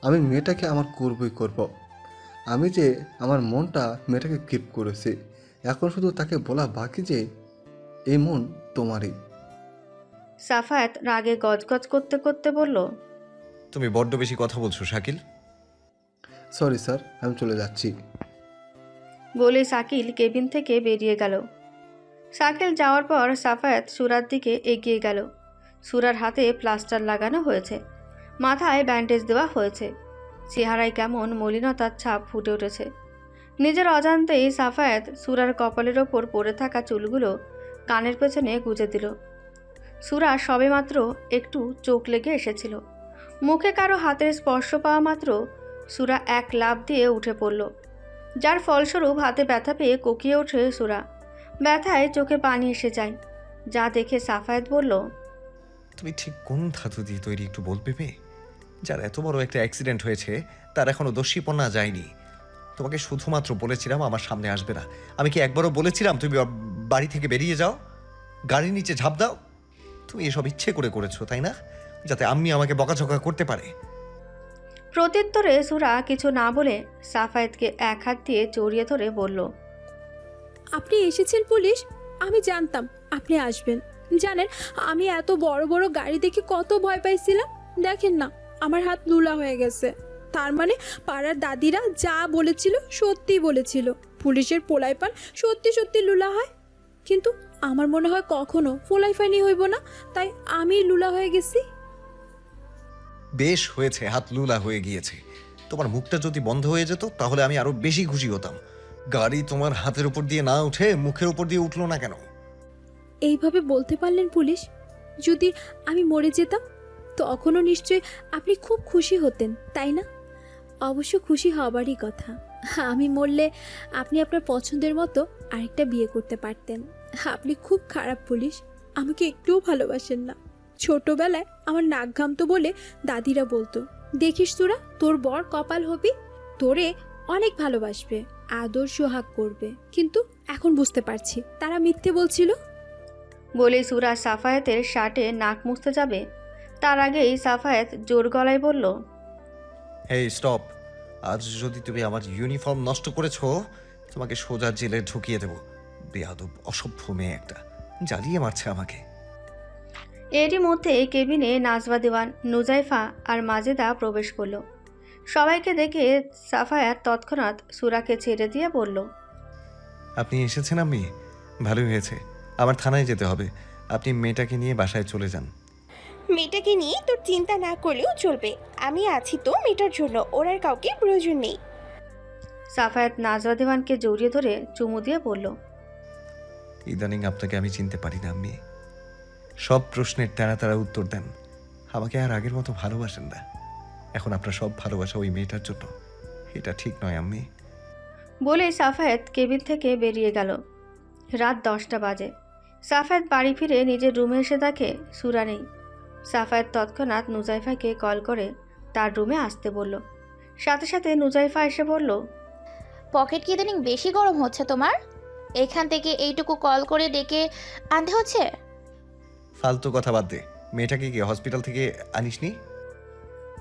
আমি মেয়েটাকে আমার করবই করব। আমি যে আমার মনটা মেয়েটাকে গিফট করেছি, এখন শুধু তাকে বলা বাকি যে এই মন তোমারই। সাফায়াত রাগে গজগজ করতে করতে বলল, তুমি বড্ড বেশি কথা বলছো শাকিল। সরি স্যার, আমি চলে যাচ্ছি। বলে শাকিল কেবিন থেকে বেরিয়ে গেল। শাকিল যাওয়ার পর সাফায়াত সুরার দিকে এগিয়ে গেল। সুরার হাতে প্লাস্টার লাগানো হয়েছে, মাথায় ব্যান্ডেজ দেওয়া হয়েছে, চেহারায় কেমন মলিনতার ছাপ ফুটে উঠেছে। নিজের অজান্তেই সাফায়াত সুরার কপালের ওপর পড়ে থাকা চুলগুলো কানের পেছনে গুজে দিল। সুরা সবেমাত্র একটু চোখ লেগে এসেছিল। মুখে কারো হাতের স্পর্শ পাওয়া মাত্র সুরা এক লাফ দিয়ে উঠে পড়ল, যার ফলস্বরূপ হাতে ব্যথা পেয়ে কোকিয়ে ওঠে সুরা। ব্যথায় চোখে পানি এসে যায়, যা দেখে সাফায়াত বলল, তুমি ঠিক কোন ধাতু দিয়ে তৈরি একটু বলবে মেয়ে? যার এত বড় একটা অ্যাক্সিডেন্ট হয়েছে তার এখনো দোষীপনা যায়নি। তোমাকে শুধুমাত্র বলেছিলাম আমার সামনে আসবে না। আমি কি একবারও বলেছিলাম তুমি বাড়ি থেকে বেরিয়ে যাও, গাড়ির নিচে ঝাঁপ দাও? তুমি এসব ইচ্ছে করে করেছো তাই না, যাতে আম্মি আমাকে বকাঝকা করতে পারে। প্রত্যুত্তরে সুরা কিছু না বলে সাফায়েতকে এক হাত দিয়ে জড়িয়ে ধরে বলল, আপনি এসেছেন পুলিশ, আমি জানতাম আপনি আসবেন। জানেন, আমি এত বড় বড় গাড়ি দেখে কত ভয় পাইছিলাম। দেখেন না, আমার হাত লুলা হয়ে গেছে। তার মানে পাড়ার দাদিরা যা বলেছিল সত্যি বলেছিল, পুলিশের পোলাইপান সত্যি সত্যি লুলা হয়। কিন্তু আমার মনে হয় কখনো পোলাইফানি হইব না, তাই আমি লুলা হয়ে গেছি। বেশ হয়েছে হাত লুলা হয়ে গিয়েছে। তোমার মুখটা যদি বন্ধ হয়ে যেত তাহলে আমি আরো বেশি খুশি হতাম। গাড়ি তোমার হাতের উপর দিয়ে না উঠে মুখের উপর দিয়ে উঠলো না কেন? এইভাবে বলতে পারলেন পুলিশ? যদি আমি মরে যেতাম তখনও নিশ্চয়ই আপনি খুব খুশি হতেন, তাই না? অবশ্য খুশি হবারই কথা। আমি মরলে আপনি আপনার পছন্দের মতো আরেকটা বিয়ে করতে পারতেন। আপনি খুব খারাপ পুলিশ, আমাকে একটুও ভালোবাসেন না। ছোটবেলায় আমার নাক ঘামতো বলে দাদিরা বলতো, দেখিস তোরা তোর বর কপাল হবি, তোরে অনেক ভালোবাসবে, আদর সোহাগ করবে। কিন্তু এখন বুঝতে পারছি তারা মিথ্যে বলছিল। বলে সুরা সাফায়েতের শার্টে নাক মুছতে যাবে, তার আগেই সাফায়েত জোর গলায় বলল, হেই স্টপ! আজ যদি তুমি আমার ইউনিফর্ম নষ্ট করেছো তোমাকে সোজা জেলে ঢুকিয়ে দেবো। বেয়াদব অসভ্য মেয়ে একটা, জ্বালিয়ে মারছে আমাকে। এরই মধ্যে কেবিনে নাজবা দেওয়ান, নুজাইফা আর মাজেদা প্রবেশ করলো। সবাইকে দেখে সাফায়াত তৎক্ষণাৎ সুরাকে ছেড়ে দিয়ে বলল, আপনি এসেছেন আম্মি, ভালোই হয়েছে। আমার থানায় যেতে হবে, আপনি মেয়েটাকে নিয়ে বাসায় চলে যান। মেয়েটাকে নিয়ে তোর চিন্তা না করলেও চলবে, আমি আছি তো মেয়েটার জন্য, ওর আর কাউকে প্রয়োজন নেই। সাফায়াত নাজবা দেওয়ানকে জড়িয়ে ধরে চুমু দিয়ে বলল, ইদানিং আপনাকে আমি চিনতে পারি না আম্মি। সব প্রশ্নের তারা তারা উত্তর দেন, আমাকে আর আগের মতো ভালোবাসেন না। এখন আপনার সব ভালোবাসা ওই মেয়েটার জন্য, এটা ঠিক নয় আম্মি। বলে সাফায়াত কেবিন থেকে বেরিয়ে গেল। রাত 10টা বাজে। সাফায়াত বাড়ি ফিরে নিজের রুমে এসে দেখে সুরা নেই। সাফায়াত তৎক্ষণাৎ নুজাইফাকে কল করে তার রুমে আসতে বলল। সাথে সাথে নুজাইফা এসে বলল, পকেট কি ইদানিং বেশি গরম হচ্ছে তোমার? এখান থেকে এইটুকু কল করে ডেকে আনতে হচ্ছে? ফালতু কথা বাদ দে, মেয়েটাকে কি হসপিটাল থেকে আনিসনি?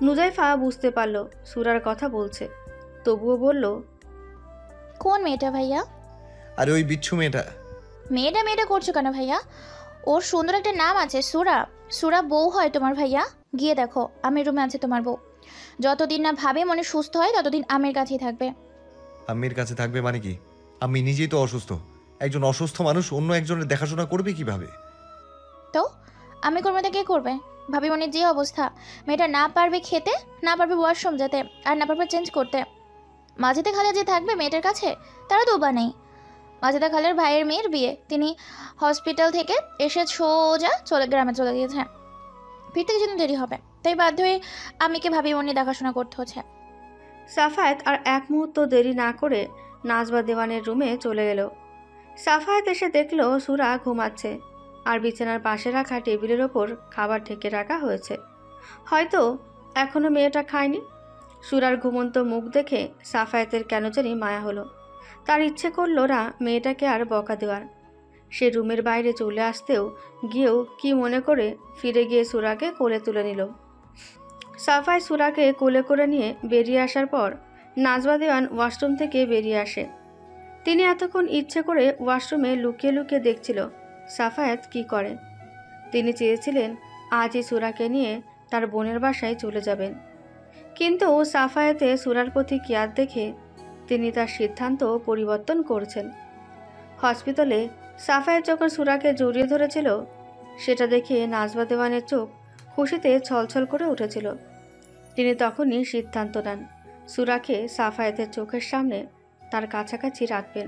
নুজাইফা বুঝতে পারল সুরার কথা বলছে, তবুও বলল, কোন মেয়েটা ভাইয়া? আরে ওই বিচ্ছু মেয়েটা। মেয়েটা মেয়েটা করছো কেন ভাইয়া? ওর সুন্দর একটা নাম আছে, সুরা। সুরা বউ হয় তোমার ভাইয়া। গিয়ে দেখো, আমির রুমে আছে তোমার বউ। যতদিন না ভাবে মনে সুস্থ হয় ততদিন আমির কাছেই থাকবে। আম্মির কাছে থাকবে মানে কি? আমি নিজেই তো অসুস্থ। একজন অসুস্থ মানুষ অন্য একজনের দেখাশোনা করবে কিভাবে? তো আমি করবো না কে করবে? ভাবি মনে যে অবস্থা, মেয়েটা না পারবে খেতে, না পারবে ওয়াশরুম যেতে, আর না পারবে চেঞ্জ করতে। মাঝেতে খালে যে থাকবে মেয়েটার কাছে, তারা তো উপায় নেই। মাজেদা খালের ভাইয়ের মেয়ের বিয়ে, তিনি হসপিটাল থেকে এসে সোজা গ্রামে চলে গিয়েছে। ফিরতে কিছুদিন দেরি হবে, তাই বাধ্য হয়ে আমিকে ভাবি মনে দেখাশোনা করতে হচ্ছে। সাফায়াত আর এক মুহূর্ত দেরি না করে নাজবা দেওয়ানের রুমে চলে গেল। সাফায়াত এসে দেখল সুরা ঘুমাচ্ছে, আর বিছানার পাশে রাখা টেবিলের ওপর খাবার ঢেকে রাখা হয়েছে। হয়তো এখনো মেয়েটা খায়নি। সুরার ঘুমন্ত মুখ দেখে সাফায়াতের কেন জানি মায়া হলো। তার ইচ্ছে করল না মেয়েটাকে আর বকা দেওয়ার। সে রুমের বাইরে চলে আসতেও গিয়েও কি মনে করে ফিরে গিয়ে সুরাকে কোলে তুলে নিল। সাফাই সুরাকে কোলে করে নিয়ে বেরিয়ে আসার পর নাজবা দেওয়ান ওয়াশরুম থেকে বেরিয়ে আসে। তিনি এতক্ষণ ইচ্ছে করে ওয়াশরুমে লুকিয়ে লুকিয়ে দেখছিল সাফায়াত কি করে। তিনি চেয়েছিলেন আজই সুরাকে নিয়ে তার বোনের বাসায় চলে যাবেন, কিন্তু সাফায়াতে সুরার প্রতি কেয়ার দেখে তিনি তার সিদ্ধান্ত পরিবর্তন করছেন। হসপিটালে সাফায়াত যখন সুরাকে জড়িয়ে ধরেছিল, সেটা দেখে নাজবা দেওয়ানের চোখ খুশিতে ছলছল করে উঠেছিল। তিনি তখনই সিদ্ধান্ত নেন সুরাকে সাফায়াতের চোখের সামনে তার কাছাকাছি রাখবেন।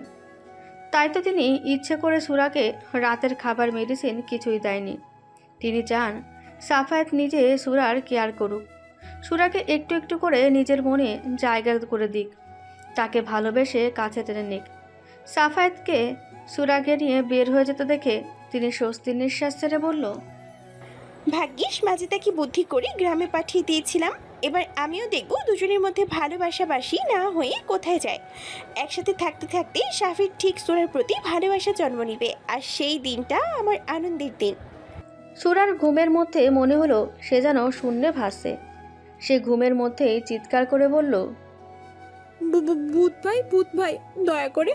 তাই তো তিনি ইচ্ছে করে সুরাকে রাতের খাবার মেডিসিন কিছুই দেয়নি। তিনি চান সাফায়েত নিজে সুরার কেয়ার করুক, সুরাকে একটু একটু করে নিজের মনে জায়গা করে দিক, তাকে ভালোবেসে কাছে টেনে নিক। সাফায়েতকে সুরাকে নিয়ে বের হয়ে যেতে দেখে তিনি স্বস্তির নিঃশ্বাস ছেড়ে বলল, ভাগ্যিস মাঝে তাকে বুদ্ধি করে গ্রামে পাঠিয়ে দিয়েছিলাম। এবার আমিও দেখব দুজনের মধ্যে ভালোবাসাবাসি না হয়ে কোথায় যায়। একসাথে থাকতে থাকতে শাফির ঠিক সোনার প্রতি ভালোবাসা জন্ম নিবে, আর সেই দিনটা আমার আনন্দের দিন। সুরার ঘুমের মধ্যে মনে হলো সে যেন শূন্যে ভাসছে। সে ঘুমের মধ্যেই চিৎকার করে বলল, ভূত ভাই দয়া করে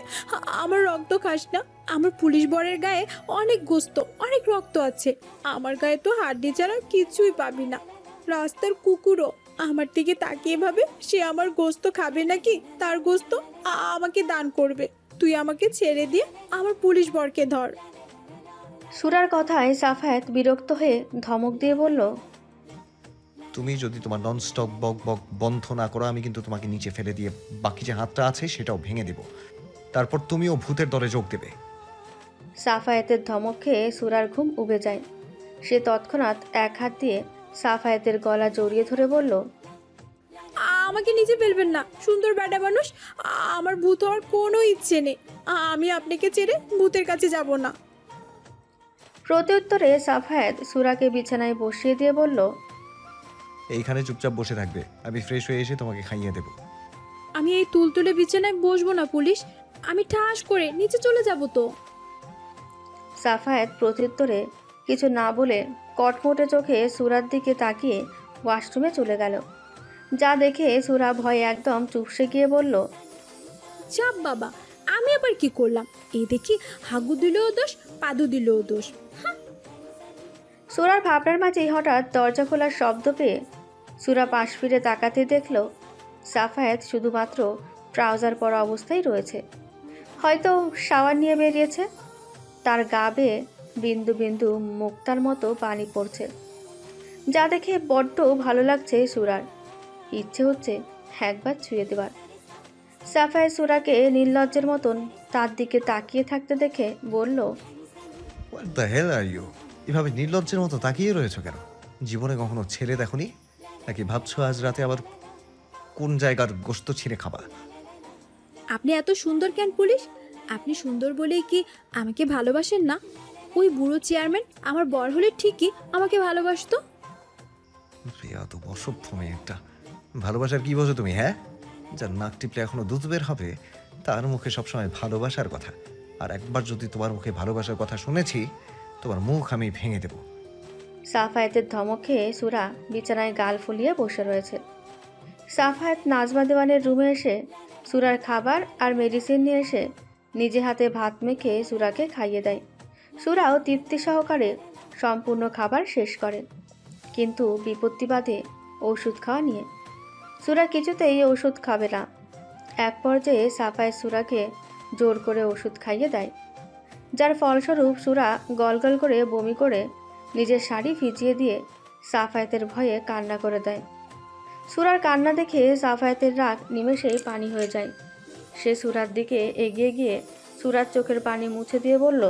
আমার রক্ত খাস না। আমার পুলিশ বরের গায়ে অনেক গোস্ত, অনেক রক্ত আছে। আমার গায়ে তো হাড্ডি ছাড়া কিছুই পাবি না। রাস্তার কুকুরও আমার দিকে তাকিয়ে ভাবে সে আমার গোস্ত খাবে নাকি তার গোস্ত আমাকে দান করবে। তুই আমাকে ছেড়ে দিয়ে আমার পুলিশ বরকে ধর। সুরার কথায় সাফায়েত বিরক্ত হয়ে ধমক দিয়ে বলল, তুমি যদি তোমার ননস্টপ বক বক বন্ধ না করো, আমি কিন্তু তোমাকে নিচে ফেলে দিয়ে বাকি যে হাতটা আছে সেটাও ভেঙে দেব। তারপর তুমিও ভূতের দলে যোগ দেবে। সাফায়েতের ধমক খেয়ে সুরার ঘুম উবে যায়। সে তৎক্ষণাৎ এক হাত দিয়ে সাফায়েতের গলা জড়িয়ে ধরে বলল, আমাকে নিচে ফেলবেন না সুন্দর বেটা মানুষ। আমার ভূত হওয়ার কোনো ইচ্ছে নেই। আমি আপনাকে ছেড়ে ভূতের কাছে যাব না। প্রত্যুত্তরে সাফায়েত সুরাকে বিছানায় বসিয়ে দিয়ে বলল, এইখানে চুপচাপ বসে থাকবে, আমি ফ্রেশ হয়ে এসে তোমাকে খাইয়ে দেব। আমি এই তুলতুলে বিছানায় বসবো না পুলিশ। আমি ঠাস করে নিচে চলে যাব তো। সাফায়েত প্রত্যুত্তরে কিছু না বলে কটমটে চোখে সুরার দিকে তাকিয়ে ওয়াশরুমে চলে গেল। যা দেখে সুরা ভয়ে একদম চুপসে গিয়ে বলল, চাপ বাবা, আমি আবার কি করলাম? এই দেখি হাগু দিলেও দোষ, পাদু দিলেও দোষ। সুরার ভাবনার মাঝেই হঠাৎ দরজা খোলার শব্দ পেয়ে সুরা পাশ ফিরে তাকাতে দেখল সাফায়েত শুধুমাত্র ট্রাউজার পরা অবস্থায় রয়েছে। হয়তো শাওয়ার নিয়ে বেরিয়েছে। তার গা বেয়ে বিন্দু বিন্দু মুক্তার মতো পানি পড়ছে, যা দেখে বড্ড ভালো লাগছে সুরার। ইচ্ছে হচ্ছে একবার ছুঁয়ে দেবার। সাফায়েত সুরাকে নির্লজ্জের মতন তার দিকে তাকিয়ে থাকতে দেখে বলল, what the hell are you? এভাবে নির্লজ্জের মতো তাকিয়ে রয়েছো কেন? জীবনে কখনো ছেলে দেখোনি নাকি ভাবছো আজ রাতে আবার কোন জায়গার গোস্ত ছিঁড়ে খাবা? আপনি এত সুন্দর কেন পুলিশ? আপনি সুন্দর বলেই কি আমাকে ভালোবাসেন না? ওই বুড়ো চেয়ারম্যান আমার বর হলে ঠিকই আমাকে ভালোবাসতো। প্রিয়া তো অসভ্য মেয়ে একটা। ভালোবাসার কি বোঝো তুমি? হ্যাঁ, যার নাক টিপলে এখনো দুধ বের হবে তার মুখে সবসময় ভালোবাসার কথা। আর একবার যদি তোমার মুখে ভালোবাসার কথা শুনেছি, তোমার মুখ আমি ভেঙে দেব। সাফায়েতের ধমক খেয়ে সুরা বিছানায় গাল ফুলিয়ে বসে রয়েছে। সাফায়েত নাজমা দেওয়ানের রুমে এসে সুরার খাবার আর মেডিসিন নিয়ে এসে নিজে হাতে ভাত মেখে সুরাকে খাইয়ে দেয়। সুরাও তৃপ্তি সহকারে সম্পূর্ণ খাবার শেষ করে, কিন্তু বিপত্তি বাধে ওষুধ খাওয়া নিয়ে। সুরা কিছুতেই ওষুধ খাবে না। এক পর্যায়ে সাফায়েত সুরাকে জোর করে ওষুধ খাইয়ে দেয়, যার ফলস্বরূপ সুরা গলগল করে বমি করে নিজের শাড়ি ভিজিয়ে দিয়ে সাফায়েতের ভয়ে কান্না করে দেয়। সুরার কান্না দেখে সাফায়েতের রাগ নিমেষেই পানি হয়ে যায়। সে সুরার দিকে এগিয়ে গিয়ে সুরার চোখের পানি মুছে দিয়ে বলল,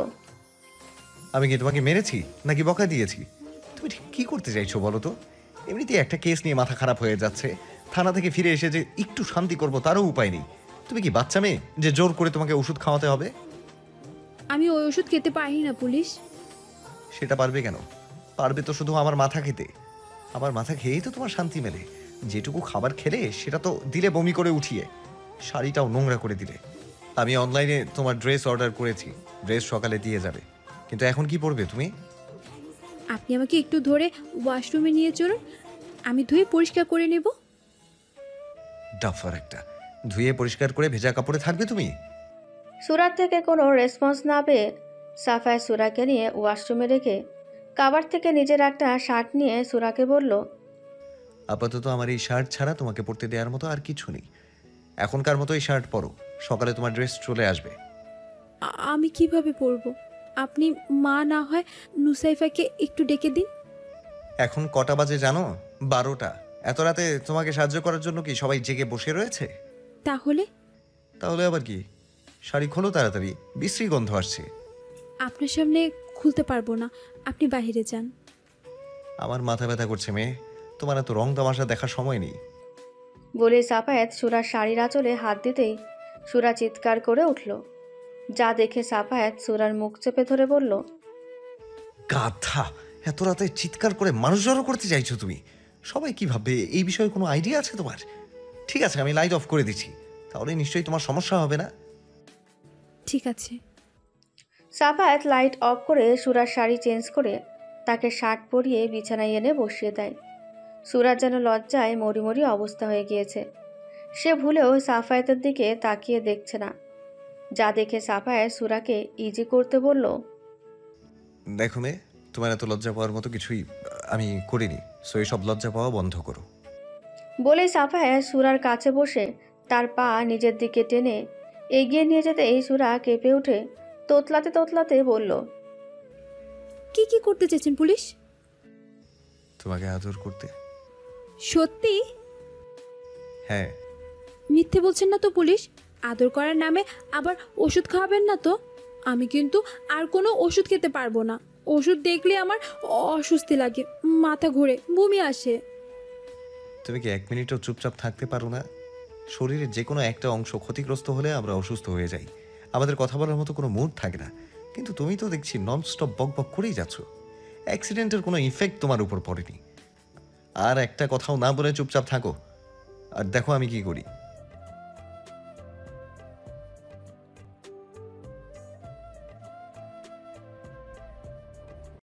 আমি কি তোমাকে মেরেছি নাকি বকা দিয়েছি? তুমি ঠিক কি করতে চাইছো বলো তো? এমনিতেই একটা কেস নিয়ে মাথা খারাপ হয়ে যাচ্ছে। থানা থেকে ফিরে এসে যে একটু শান্তি করবো তারও উপায় নেই। তুমি কি বাচ্চা মেয়ে যে জোর করে তোমাকে ওষুধ খাওয়াতে হবে? আমি ওই ওষুধ খেতে পারি না পুলিশ। সেটা পারবে কেন? পারবে তো শুধু আমার মাথা খেতে। আমার মাথা খেয়েই তো তোমার শান্তি মেলে। যেটুকু খাবার খেলে সেটা তো দিলে বমি করে উঠিয়ে, শাড়িটাও নোংরা করে দিলে। আমি অনলাইনে তোমার ড্রেস অর্ডার করেছি, ড্রেস সকালে দিয়ে যাবে। কিন্তু এখন কি পরবে তুমি? আপনি আমাকে একটু ধরে ওয়াশরুমে নিয়ে চলুন, আমি ধুয়ে পরিষ্কার করে নেব। ডাফার একটা। ধুয়ে পরিষ্কার করে ভেজা কাপড়ে থাকবে তুমি? সুরার থেকে কোনো রেসপন্স না পেয়ে সাফায়েত সুরাকে নিয়ে ওয়াশরুমে রেখে কাবার থেকে নিজের একটা শার্ট নিয়ে সুরাকে বলল, আপাতত আমার এই শার্ট ছাড়া তোমাকে পরতে দেওয়ার মতো আর কিছু নেই। এখনকার মতো এই শার্ট পরো, সকালে তোমার ড্রেস চলে আসবে। আমি কিভাবে পরবো? আপনি মা না হয় নুসাইফাকে একটু ডেকে দিন। এখন কটা বাজে জানো? 12টা। এত রাতে তোমাকে সাহায্য করার জন্য কি সবাই জেগে বসে রয়েছে? তাহলে তাহলে আবার কি? শাড়ি খোলো তাড়াতাড়ি, বিশ্রী গন্ধ আসছে। আপনার সামনে খুলতে পারবো না, আপনি বাইরে যান। আমার মাথা ব্যথা করছে মেয়ে, তোমার এত রং তামাশা দেখার সময় নেই। বলে সাফায়াত সুরার শাড়ির আঁচলে হাত দিতেই সুরা চিৎকার করে উঠল। যা দেখে সাফায়াত সুরার মুখ চেপে ধরে বলল, গাধা, এত রাতে চিৎকার করে মানুষ জড়ো করতে চাইছো তুমি? সবাই কি ভাববে এই বিষয়ে কোনো আইডিয়া আছে তোমার? ঠিক আছে, আমি লাইট অফ করে দিচ্ছি, তাহলে নিশ্চয়ই তোমার সমস্যা হবে না। ঠিক আছে। সাফায়াত লাইট অফ করে সুরার শাড়ি চেঞ্জ করে তাকে শার্ট পরিয়ে বিছানায় এনে বসিয়ে দেয়। সুরার যেন লজ্জায় মরিমরি অবস্থা হয়ে গিয়েছে। সে ভুলেও সাফায়াতের দিকে তাকিয়ে দেখছে না। যা দেখে সাফায়াত সুরাকে ইজি করতে বলল, দেখো মেয়ে, তোমার এত লজ্জা পাওয়ার মতো কিছুই আমি করিনি, সো এইসব লজ্জা পাওয়া বন্ধ করো। বলেই সাফায়াত সুরার কাছে বসে তার পা নিজের দিকে টেনে এগিয়ে নিয়ে যেতে এই সুরা কেঁপে উঠে তোতলাতে তোতলাতে বলল, কি কি করতে চেয়েছেন পুলিশ? তোমাকে আদর করতে। সত্যি? হ্যাঁ। মিথ্যে বলছেন না তো পুলিশ? আদর করার নামে আবার ওষুধ খাওয়াবেন না তো? আমি কিন্তু আর কোনো ওষুধ খেতে পারবো না। ওষুধ দেখলে আমার অস্বস্তি লাগে, মাথা ঘোরে, বমি আসে। তুমি কি 1 মিনিটও চুপচাপ থাকতে পারো না? শরীরের যে কোনো একটা অংশ ক্ষতিগ্রস্ত হলে আমরা অসুস্থ হয়ে যাই, আমাদের কথা বলার মতো কোনো মুড থাকে না। কিন্তু তুমি তো দেখছি ননস্টপ বক বক করেই যাচ্ছ। অ্যাক্সিডেন্টের কোনো ইফেক্ট তোমার উপর পড়েনি। আর একটা কথাও না বলে চুপচাপ থাকো, আর দেখো আমি কি করি।